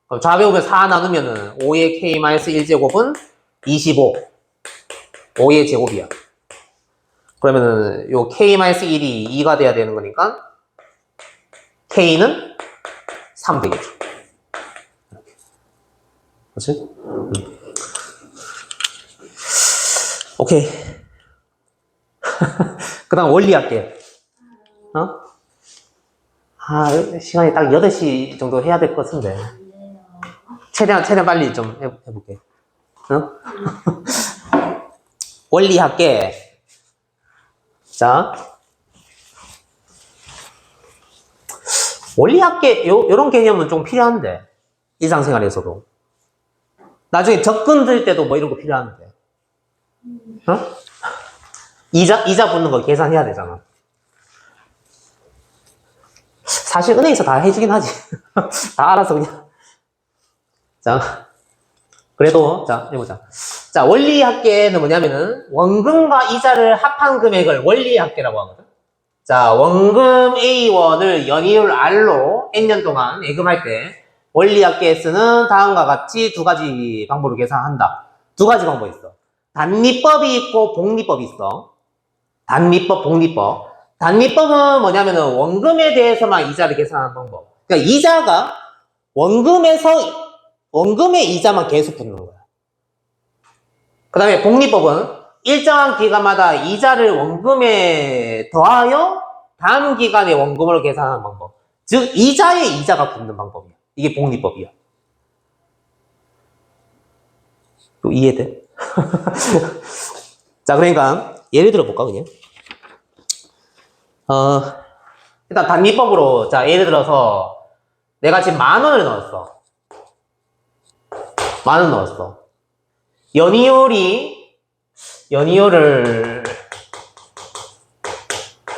그럼 좌배 보면 4 나누면은 5의 K-1제곱은 25. 5의 제곱이야. 그러면은 요 K-1이 2가 돼야 되는 거니까 K는 3 되겠죠. 그렇지? 오케이. 그 다음 원리 할게. 시간이 딱 8시 정도 해야 될 것 같은데. 최대한 빨리 좀 해볼게. 원리 할게. 자. 원리 할게, 요런 개념은 좀 필요한데. 일상생활에서도. 나중에 접근 들 때도 뭐 이런 거 필요한데. 이자 붙는 거 계산해야 되잖아. 사실 은행에서 다 해주긴 하지. 다 알아서 그냥. 자, 그래도, 자, 해보자. 자, 원리합계는 뭐냐면은, 원금과 이자를 합한 금액을 원리합계라고 하거든. 자, 원금 A1을 연이율 R로 n년 동안 예금할 때 원리합계 S는 다음과 같이 두 가지 방법으로 계산한다. 두 가지 방법이 있어. 단리법이 있고 복리법이 있어. 단리법, 복리법. 단리법은 뭐냐면은 원금에 대해서만 이자를 계산하는 방법. 그러니까 이자가 원금의 이자만 계속 붙는 거야. 그 다음에 복리법은 일정한 기간마다 이자를 원금에 더하여 다음 기간의 원금으로 계산하는 방법. 즉, 이자에 이자가 붙는 방법이야. 이게 복리법이야. 이거 이해돼? 자, 그러니까 예를 들어 볼까 그냥? 일단 단리법으로 자 예를 들어서 내가 지금 10,000원을 넣었어. 10,000원 넣었어. 연이율을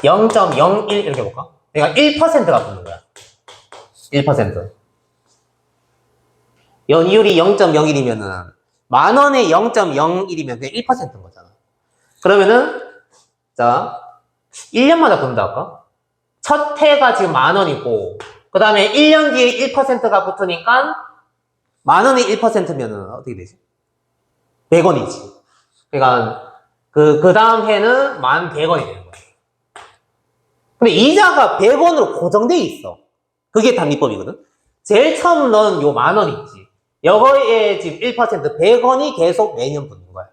0.01 이렇게 볼까? 내가 1%가 붙는 거야. 1%. 연이율이 0.01이면은 10,000원에 0.01이면 그게 1%인 거잖아. 그러면은 자 1년마다 분다 할까? 첫 해가 지금 10,000원이고 그 다음에 1년 뒤에 1%가 붙으니까 10,000원이 1%면은 어떻게 되지? 100원이지. 그러니까 그 다음 해는 1,100원이 되는 거야. 근데 이자가 100원으로 고정돼 있어. 그게 단리법이거든. 제일 처음 넣은 요 10,000원 있지. 이거에 지금 1% 100원이 계속 매년 붙는 거야.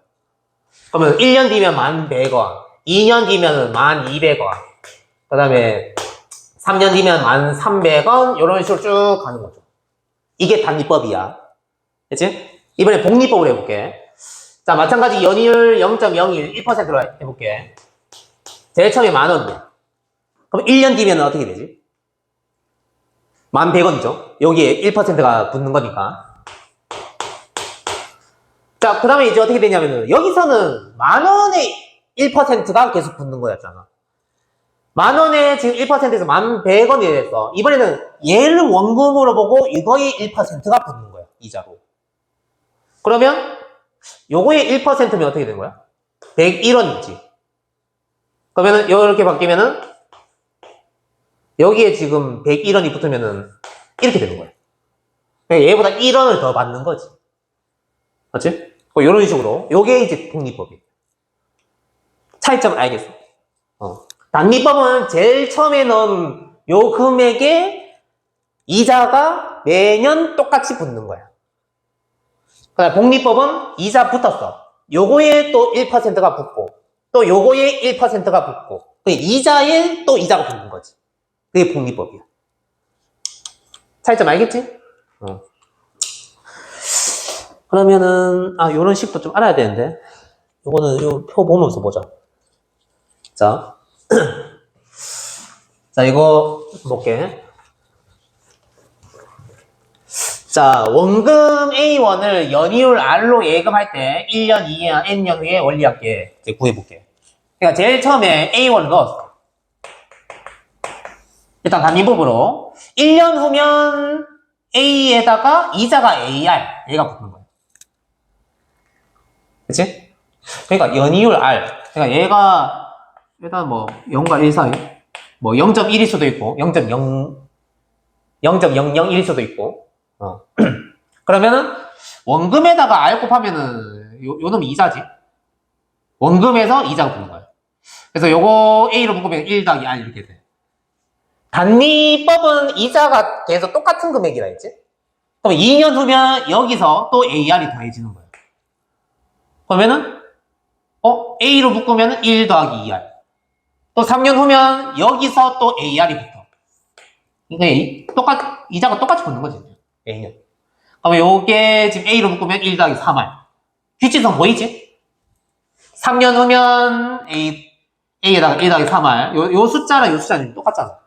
그러면 1년 뒤면 1,100원, 2년 뒤면 1,200원, 그 다음에 3년 뒤면 1,300원, 이런 식으로 쭉 가는 거죠. 이게 단리법이야. 됐지? 이번에 복리법으로 해볼게. 자, 마찬가지 연이율 0.01, 1%로 해볼게. 제일 처음에 10,000원이야. 그럼 1년 뒤면 어떻게 되지? 1,100원이죠? 여기에 1%가 붙는 거니까. 자, 그 다음에 이제 어떻게 되냐면은, 여기서는 10,000원에 1%가 계속 붙는 거였잖아. 10,000원에 지금 1%에서 1,100원이 됐어. 이번에는 얘를 원금으로 보고 이거에 1%가 붙는 거야. 이자로. 그러면 요거에 1%면 어떻게 되는 거야? 101원이지. 그러면은 이렇게 바뀌면은 여기에 지금 101원이 붙으면은 이렇게 되는 거야. 그러니까 얘보다 1원을 더 받는 거지. 맞지? 이런 식으로. 요게 이제 복리법이에요. 차이점을 알겠어. 단리법은 제일 처음에 넣은 요 금액에 이자가 매년 똑같이 붙는 거야. 그다음 복리법은 이자 붙었어. 요거에 또 1%가 붙고, 또 요거에 1%가 붙고, 이자에 또 이자가 붙는 거지. 그게 복리법이야. 차이점 알겠지? 그러면은, 요런 식도 좀 알아야 되는데. 요거는 요 표 보면서 보자. 자. 자, 이거 볼게. 자, 원금 A1을 연이율 R로 예금할 때 1년, 2년, N년 후에 원리합계 구해볼게. 그러니까 제일 처음에 A1을 넣었어. 일단 단위법으로 1년 후면 A에다가 이자가 AR, 얘가 붙는 거야. 그치? 그러니까 연이율 R. 그러니까 얘가 일단 뭐 0과 1 사이, 뭐 0.1일 수도 있고 0.001일 수도 있고. 그러면은 원금에다가 R 곱하면은 요 놈이 이자지. 원금에서 이자가 붙는 거야. 그래서 요거 A로 묶으면 1 더하기 R 이렇게 돼. 단리법은 이자가 계속 똑같은 금액이라 했지. 그럼 2년 후면 여기서 또 AR이 더해지는 거야. 그러면은 A로 묶으면 1 더하기 2R. 또 3년 후면 여기서 또 AR이 붙어. 이게 이자가 똑같이 붙는 거지. A는. 그러면 요게 지금 A로 묶으면 1 더하기 3R. 규칙성 보이지? 3년 후면 A에다가 1 더하기 3R. 요 숫자랑 요 숫자는 똑같잖아.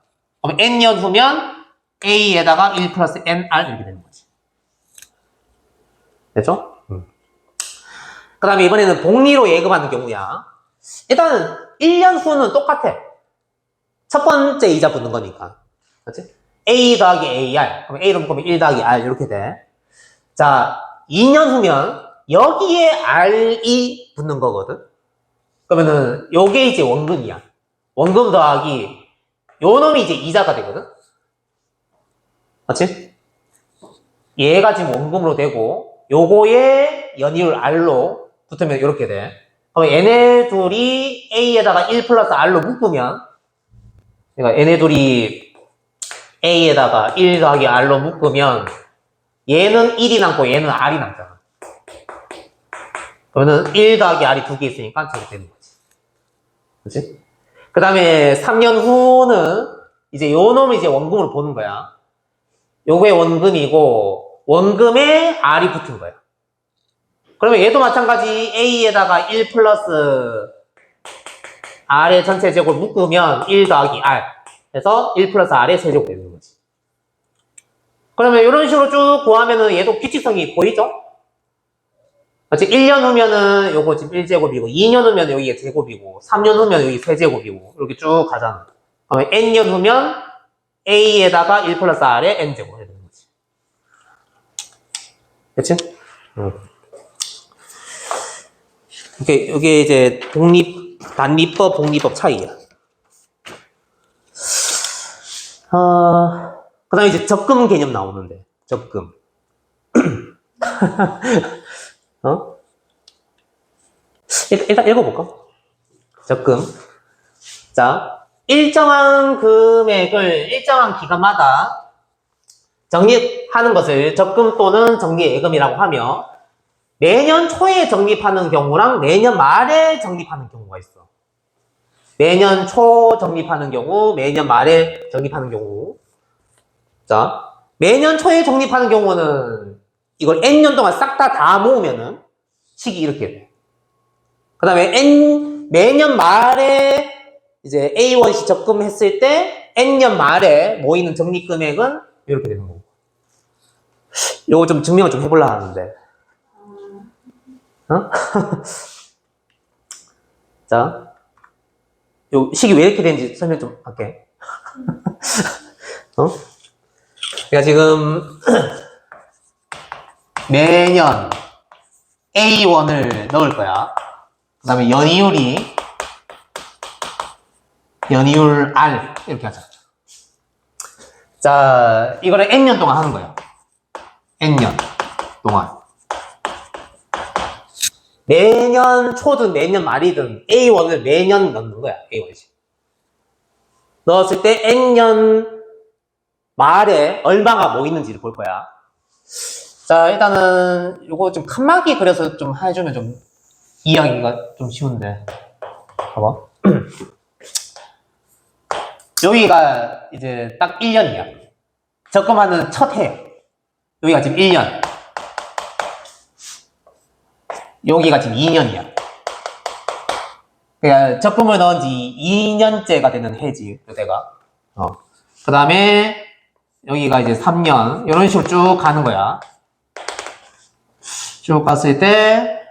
그럼 N년 후면 A에다가 1 플러스 NR 이렇게 되는 거지. 됐죠? 그 다음에 이번에는 복리로 예금하는 경우야. 일단은 1년 후는 똑같아. 첫 번째 이자 붙는 거니까. 그렇지? A 더하기 AR. 그럼 A로 묶으면 1 더하기 R 이렇게 돼. 자, 2년 후면 여기에 R이 붙는 거거든. 그러면은 요게 이제 원금이야. 원금 더하기 요 놈이 이제 이자가 되거든. 맞지? 얘가 지금 원금으로 되고 요거에 연이율 R로 붙으면 이렇게 돼. 그럼 얘네 둘이 A에다가 1 플러스 R로 묶으면 그러니까 얘네 둘이 A에다가 1 더하기 R로 묶으면 얘는 1이 남고 얘는 R이 남잖아. 그러면 1 더하기 R이 두 개 있으니까 저렇게 되는 거지. 그치? 그 다음에 3년 후는 이제 요 놈을 이제 원금으로 보는 거야. 요게 원금이고 원금에 R이 붙은 거야. 그러면 얘도 마찬가지 A에다가 1 플러스 R의 전체 제곱을 묶으면 1 더하기 R 해서 1 플러스 R의 세제곱 되는 거지. 그러면 이런 식으로 쭉 구하면은 얘도 규칙성이 보이죠? 맞지? 1년 후면은 요거 지금 1제곱이고 2년 후면 여기가 제곱이고 3년 후면 여기 세제곱이고 이렇게 쭉 가잖아. 그러면 n년 후면 A에다가 1 플러스 R의 n제곱 해야 되는 거지. 그치? 이게 이제 단리법, 복리법 차이야. 그 다음에 이제 적금 개념 나오는데, 적금. 일단 읽어볼까? 적금. 자, 일정한 금액을 일정한 기간마다 적립하는 것을 적금 또는 정기예금이라고 하며 매년 초에 적립하는 경우랑 매년 말에 적립하는 경우가 있어. 매년 초 적립하는 경우, 매년 말에 적립하는 경우. 자, 매년 초에 적립하는 경우는 이걸 N년 동안 싹 다 모으면은 식이 이렇게 돼. 그 다음에 매년 말에 이제 A1시 적금했을 때 N년 말에 모이는 적립금액은 이렇게 되는 거고. 요거 좀 증명을 좀 해보려고 하는데. 자, 요 식이 왜 이렇게 되는지 설명 좀 할게. 그러니까 지금 매년 A1을 넣을 거야. 그 다음에 연이율 R 이렇게 하자. 자, 이거를 N년 동안 하는 거야. N년 동안. 매년 초든 매년 말이든 A1을 매년 넣는 거야. A1씩. 넣었을 때 N년 말에 얼마가 모이는지를 볼 거야. 자, 일단은 요거 좀 칸막이 그려서 좀 해주면 좀 이해하기가 좀 쉬운데. 봐봐. 여기가 이제 딱 1년이야. 적금하는 첫 해. 여기가 지금 1년. 여기가 지금 2년이야. 그러니까 적금을 넣은 지 2년째가 되는 해지, 요때가. 그 다음에 여기가 이제 3년. 이런 식으로 쭉 가는 거야. 쭉 갔을 때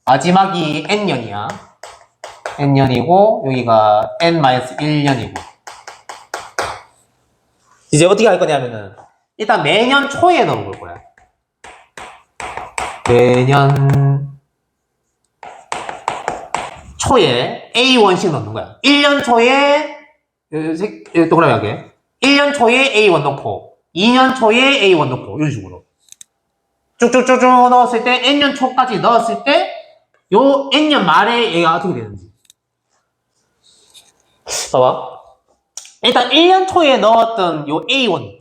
마지막이 N년이야. N년이고 여기가 N-1년이고 이제 어떻게 할 거냐면은 일단 매년 초에 넣어볼 거야. 매년 초에 A1씩 넣는 거야. 1년 초에 동그라미 하게 1년 초에 A1 넣고 2년 초에 A1 넣고 이런 식으로 쭉쭉쭉쭉 넣었을 때 N년 초까지 넣었을 때 요 N년 말에 얘가 어떻게 되는지 봐봐. 일단 1년 초에 넣었던 요 A1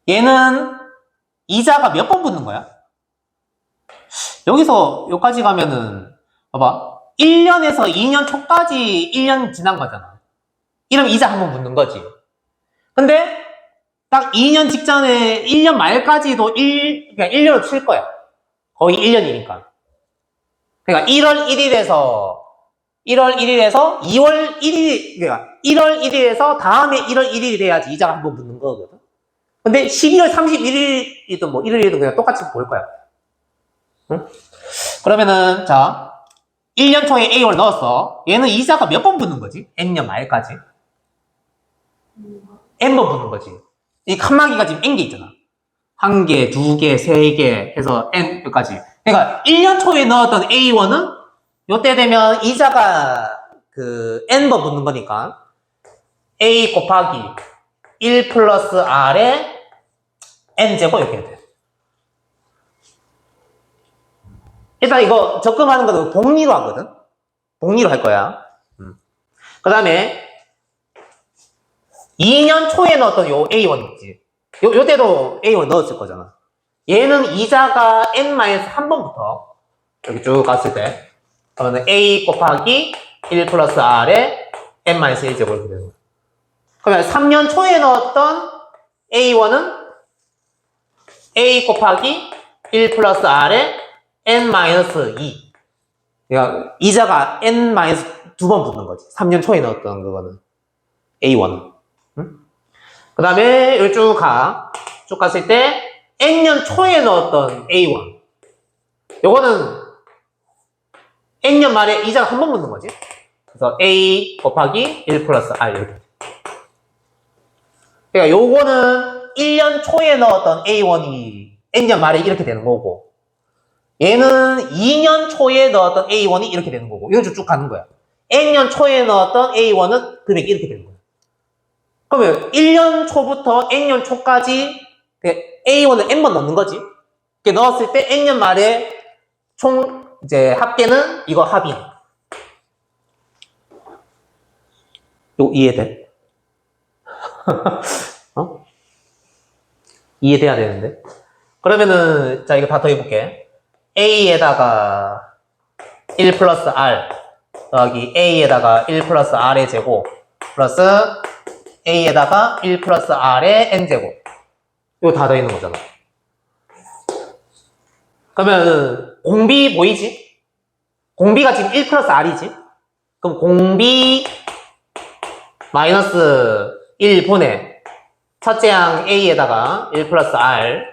얘는 이자가 몇 번 붙는 거야? 여기서 여기까지 가면은 봐봐 1년에서 2년 초까지 1년 지난 거잖아. 이러면 이자 한 번 붙는 거지. 근데 딱 2년 직전에 1년 말까지도 그냥 1년을 칠 거야. 거의 1년이니까. 그러니까 1월 1일에서 2월 1일, 그러니까 1월 1일에서 다음에 1월 1일이 돼야지 이자가 한 번 붙는 거거든. 근데 12월 31일이든 뭐 1일이든 그냥 똑같이 볼 거야. 응? 그러면은, 자, 1년 초에 A를 넣었어. 얘는 이자가 몇 번 붙는 거지? N년 말까지. N번 붙는 거지. 이 칸막이가 지금 N개 있잖아. 1개, 2개, 3개 해서 N까지. 그러니까 1년 초에 넣었던 A1은 요때 되면 이자가 그 N번 붙는 거니까 A 곱하기 1 플러스 R에 n제곱 이렇게 돼. 일단 이거 적금하는 거는 복리로 하거든. 복리로 할 거야. 그 다음에 2년 초에 넣었던 요 A1 있지. 요대로 A1 넣었을 거잖아. 얘는 이자가 n-1번부터 여기 쭉 갔을 때 그러면 A 곱하기 1 플러스 R에 n-1제곱 이렇게 되는 거야. 그러면 3년 초에 넣었던 A1은 A 곱하기 1 플러스 R에 n-2. 그러니까 이자가 n-2번 붙는 거지. 3년 초에 넣었던 그거는 A1. 응? 그 다음에 여기 쭉 가. 쭉 갔을 때 n년 초에 넣었던 A1. 요거는 n년 말에 이자가 한 번 붙는 거지. 그래서 A 곱하기 1 플러스 R 이렇게. 그러니까 요거는 1년 초에 넣었던 A1이 n년 말에 이렇게 되는 거고, 얘는 2년 초에 넣었던 A1이 이렇게 되는 거고, 이런 식으로 쭉 가는 거야. n년 초에 넣었던 A1은 금액이 이렇게 되는 거야. 그러면 1년 초부터 n년 초까지 A1을 n번 넣는 거지. 이렇게 넣었을 때 n년 말에 총 이제 합계는 이거 합인. 요 이해돼? 어? 이해돼야 되는데. 그러면은 자 이거 다 더해볼게. A에다가 1 플러스 R 더하기 A에다가 1 플러스 R의 제곱 플러스 A에다가 1 플러스 R의 N제곱. 이거 다 더있는 거잖아. 그러면 공비 보이지? 공비가 지금 1 플러스 R이지? 그럼 공비 마이너스 1분의 첫째 항 A에다가 1 플러스 R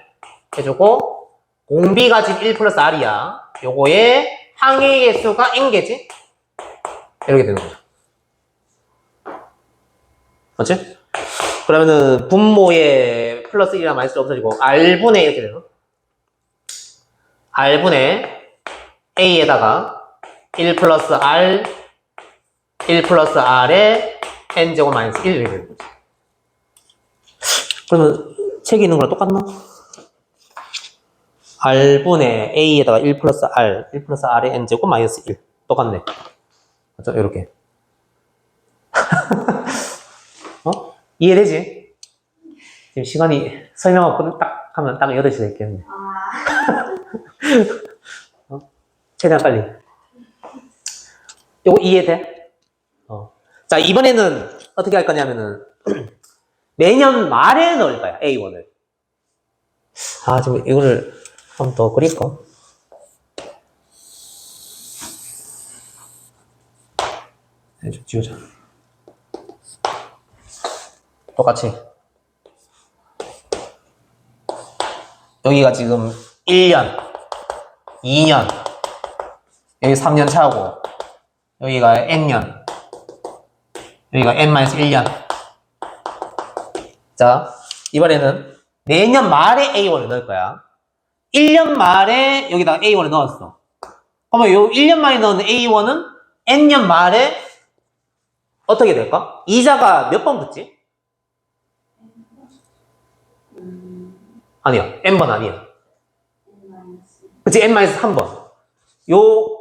해주고, 공비가 지금 1 플러스 R이야. 요거에 항의 개수가 N개지? 이렇게 되는 거죠. 맞지? 그러면은 분모에 플러스 1이랑 마이너스 없어지고 R분의 이렇게 되는 거. R분의 A에다가 1 플러스 R 1 플러스 R에 N제곱 마이너스 1 이렇게 되는 거지. 그러면 책에 있는 거랑 똑같나? R분의 A에다가 1 플러스 R 1 플러스 R에 N제곱 마이너스 1 똑같네. 맞죠? 이렇게. 어? 이해되지? 지금 시간이 설명하고 딱 하면 딱 8시 됐겠네. 어? 최대한 빨리. 요거 이해돼? 자, 이번에는 어떻게 할 거냐면은, 매년 말에 넣을 거야, A1을. 아, 지금 이거를 한 번 더 그릴까? 네, 좀 지우자. 똑같이. 여기가 지금 1년, 2년, 여기 3년 차고, 여기가 N년, 여기가 N-1년. 자, 이번에는 내년 말에 A1을 넣을 거야. 1년 말에 여기다가 A1을 넣었어. 그러면 요 1년 만에 넣은 A1은 N년 말에 어떻게 될까? 이자가 몇 번 붙지? 아니야. N번 아니야. 그치, N-3번. 요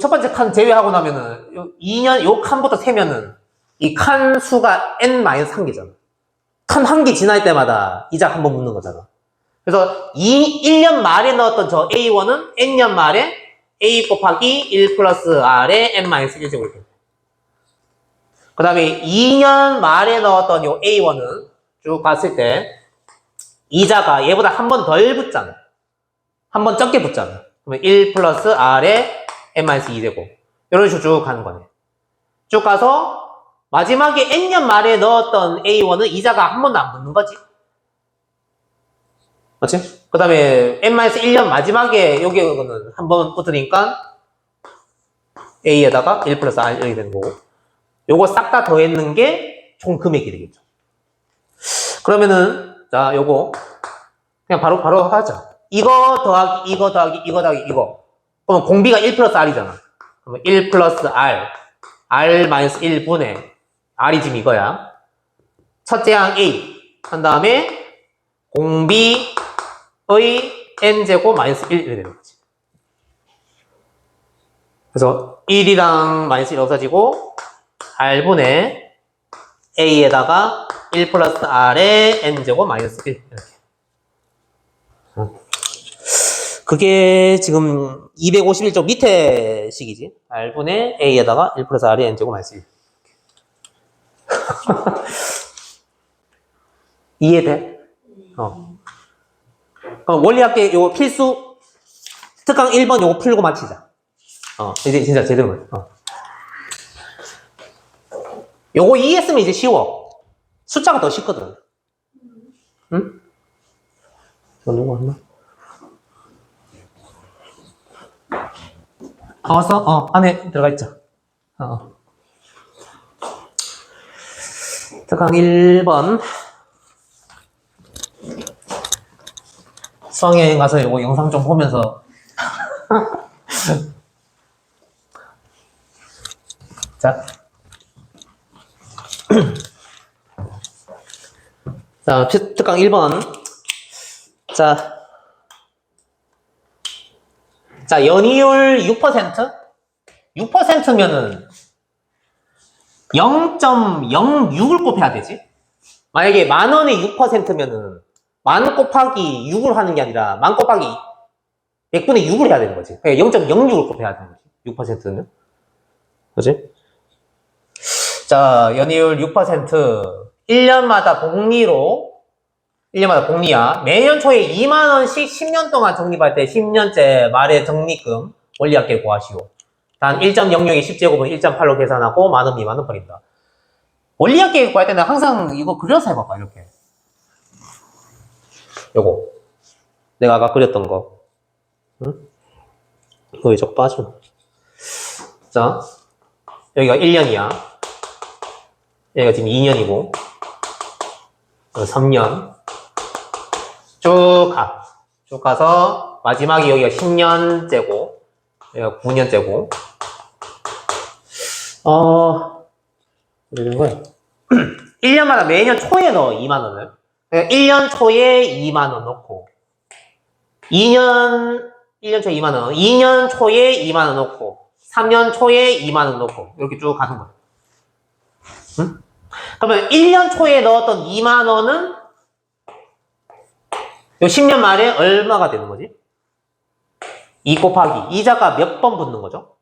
첫 번째 칸 제외하고 나면은, 요 2년, 요 칸부터 세면은, 이 칸 수가 N-3개잖아. 칸 한 개 지날 때마다 이자 한 번 묻는 거잖아. 그래서 1년 말에 넣었던 저 A1은 N년 말에 A 곱하기 1 플러스 R에 N-1제곱 이렇게. 그 다음에 2년 말에 넣었던 요 A1은 쭉 봤을 때, 이자가 얘보다 한 번 덜 붙잖아. 한 번 적게 붙잖아. 그러면 1 플러스 R에 N-2제곱. 이런 식으로 쭉 가는 거네. 쭉 가서 마지막에 N년 말에 넣었던 A1은 이자가 한 번도 안 붙는 거지. 맞지? 그 다음에 N-1년 마지막에 여기는 한 번 붙으니까 A에다가 1 플러스 R 이렇게 되는 거고. 요거 싹 다 더했는 게 총 금액이 되겠죠. 그러면은 자, 요거 그냥 바로 하자. 이거 더하기 이거 더하기 이거 더하기 이거. 그러면 공비가 1 플러스 R이잖아. 그러면 1 플러스 R R 마이너스 1분의 R이 지금 이거야. 첫째 항 A 한 다음에 공비의 n제곱 마이너스 1 이렇게 되는 거지. 그래서 1이랑 마이너스 1 없어지고 r분의 a에다가 1 플러스 r의 n제곱 마이너스 1 이렇게. 그게 지금 251쪽 밑에 식이지. r분의 a에다가 1 플러스 r의 n제곱 마이너스 1. 이해돼? 그럼 원리학계 요거 필수 특강 1번 요거 풀고 마치자. 이제 진짜 제대로. 요거 이해했으면 이제 쉬워. 숫자가 더 쉽거든. 응? 이거 누구 왔나? 왔어? 안에 들어가 있자. 특강 1번. 수학여행 가서 이거 영상 좀 보면서. 자. 자, 특강 1번. 자, 연이율 6%? 6%면은 0.06을 곱해야 되지? 만약에 만원의 6%면은 만 곱하기 6을 하는 게 아니라 만 곱하기 100분의 6을 해야 되는 거지. 그러니까 0.06을 곱해야 되는 거지. 6%는. 그지? 자, 연이율 6%. 1년마다 복리야. 매년 초에 2만원씩 10년 동안 적립할 때 10년째 말의 적립금 원리학계 구하시오. 단 1.06의 10제곱은 1.8로 계산하고 만원 미만은 버린다. 원리학계 구할 때는 항상 이거 그려서 해봐봐, 이렇게. 요거. 내가 아까 그렸던 거. 응? 이거 왜 자꾸 빠져? 자, 여기가 1년이야. 여기가 지금 2년이고, 3년. 쭉 가서, 마지막에 여기가 10년째고, 여기가 9년째고, 이런 거야. 1년마다 매년 초에 넣어, 2만원을. 1년 초에 2만원 넣고, 1년 초에 2만원, 2년 초에 2만원 넣고, 3년 초에 2만원 넣고, 이렇게 쭉 가는 거야. 응? 그러면 1년 초에 넣었던 2만원은 요 10년 말에 얼마가 되는 거지? 2 곱하기 이자가 몇 번 붙는 거죠?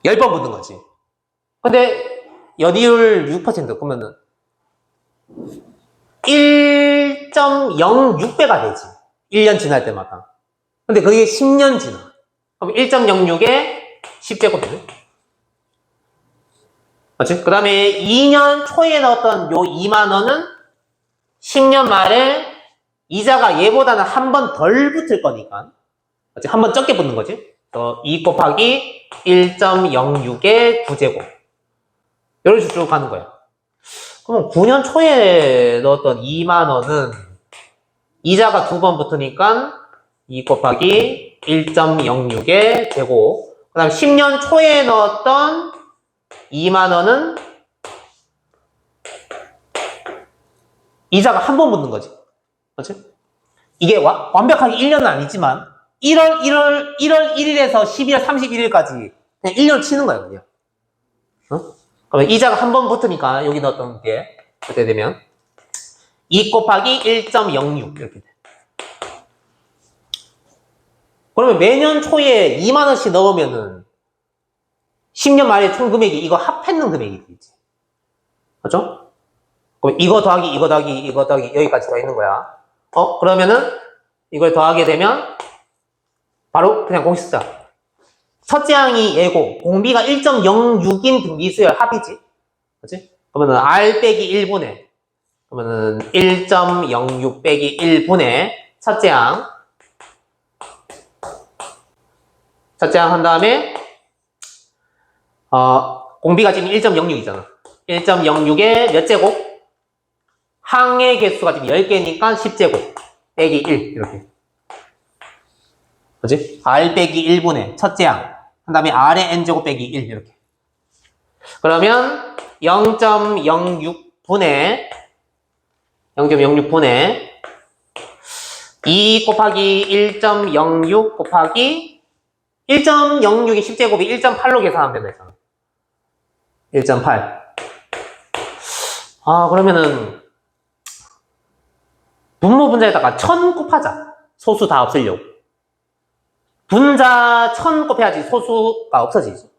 10번 붙는 거지. 근데 연이율 6% 그러면은 1.06배가 되지. 1년 지날 때마다. 근데 그게 10년 지나. 그럼 1.06에 10제곱 되네. 맞지? 그 다음에 2년 초에 넣었던 요 2만원은 10년 말에 이자가 얘보다는 한 번 덜 붙을 거니까. 맞지? 한 번 적게 붙는 거지. 2 곱하기 1.06의 9제곱. 이런 식으로 쭉 가는 거야. 그럼 9년 초에 넣었던 2만원은 이자가 2번 붙으니까 2 곱하기 1.06의 제곱. 그 다음 10년 초에 넣었던 2만원은 이자가 한 번 붙는 거지. 그렇지? 이게 완벽하게 1년은 아니지만 1월 1일에서 12월 31일까지 그냥 1년 치는 거야, 그냥. 그러면 이자가 한 번 붙으니까 여기 넣었던 게 어떻게 되면 2 곱하기 1.06 이렇게 돼. 그러면 매년 초에 2만원씩 넣으면은 10년 말에 총 금액이 이거 합했는 금액이 되지. 맞죠? 그럼 이거 더하기 이거 더하기 이거 더하기 여기까지 더 있는 거야. 그러면은 이걸 더하게 되면 바로 그냥 공식 쓰자. 첫째 항이 얘고 공비가 1.06인 등비수열 합이지. 그렇지? 그러면은 R 빼기 1분의 그러면은 1.06 빼기 1분의 첫째 항 한 다음에 공비가 지금 1.06이잖아. 1.06에 몇 제곱? 항의 개수가 지금 10개니까 10제곱 빼기 1 이렇게. 그렇지? R 빼기 1분의 첫째 항 한 다음에 R의 n제곱 빼기 1 이렇게. 그러면 0.06분의 0.06분의 2 곱하기 1.06 곱하기 1.06이 10제곱이 1.8로 계산하면 된다 했잖아. 1.8. 아, 그러면은 분모 분자에다가 1000 곱하자. 소수 다 없애려고. 분자 1000 곱해야지 소수가 없어지지.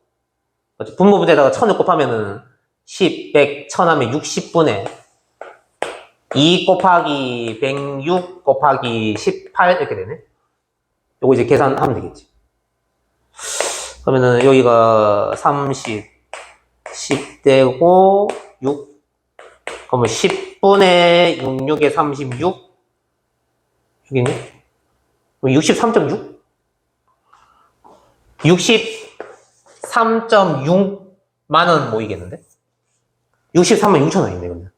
분모 분자에다가 1000을 곱하면은 10, 100, 1000 하면 60분의 2 곱하기 106 곱하기 18 이렇게 되네. 요거 이제 계산하면 되겠지. 그러면은 여기가 30, 10되고 6. 그러면 10분의 66에 36. 여기네. 63.6? 63.6만원 모이겠는데? 63만 6천원인데, 그러면.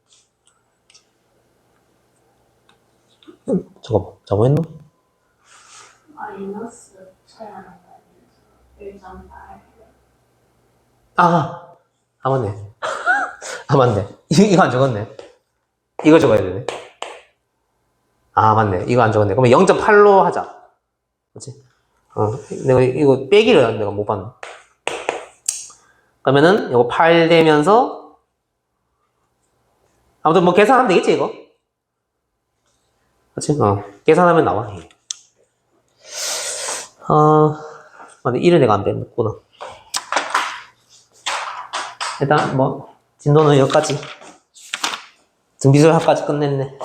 잠깐만, 잘못했나? 마이너스 쳐야 하는 거 아니에요? 1.8. 아, 맞네. 아, 맞네. 이거 안 적었네. 이거 적어야 되네. 아, 맞네. 이거 안 적었네. 그러면 0.8로 하자. 그렇지? 내가 이거 빼기를 내가 못 봤네. 그러면은 이거 8 되면서 아무튼 뭐 계산하면 되겠지 이거? 그렇지? 계산하면 나와. 맞네. 1은 내가 안 됐구나. 일단 뭐 진도는 여기까지. 등비술 학까지 끝냈네.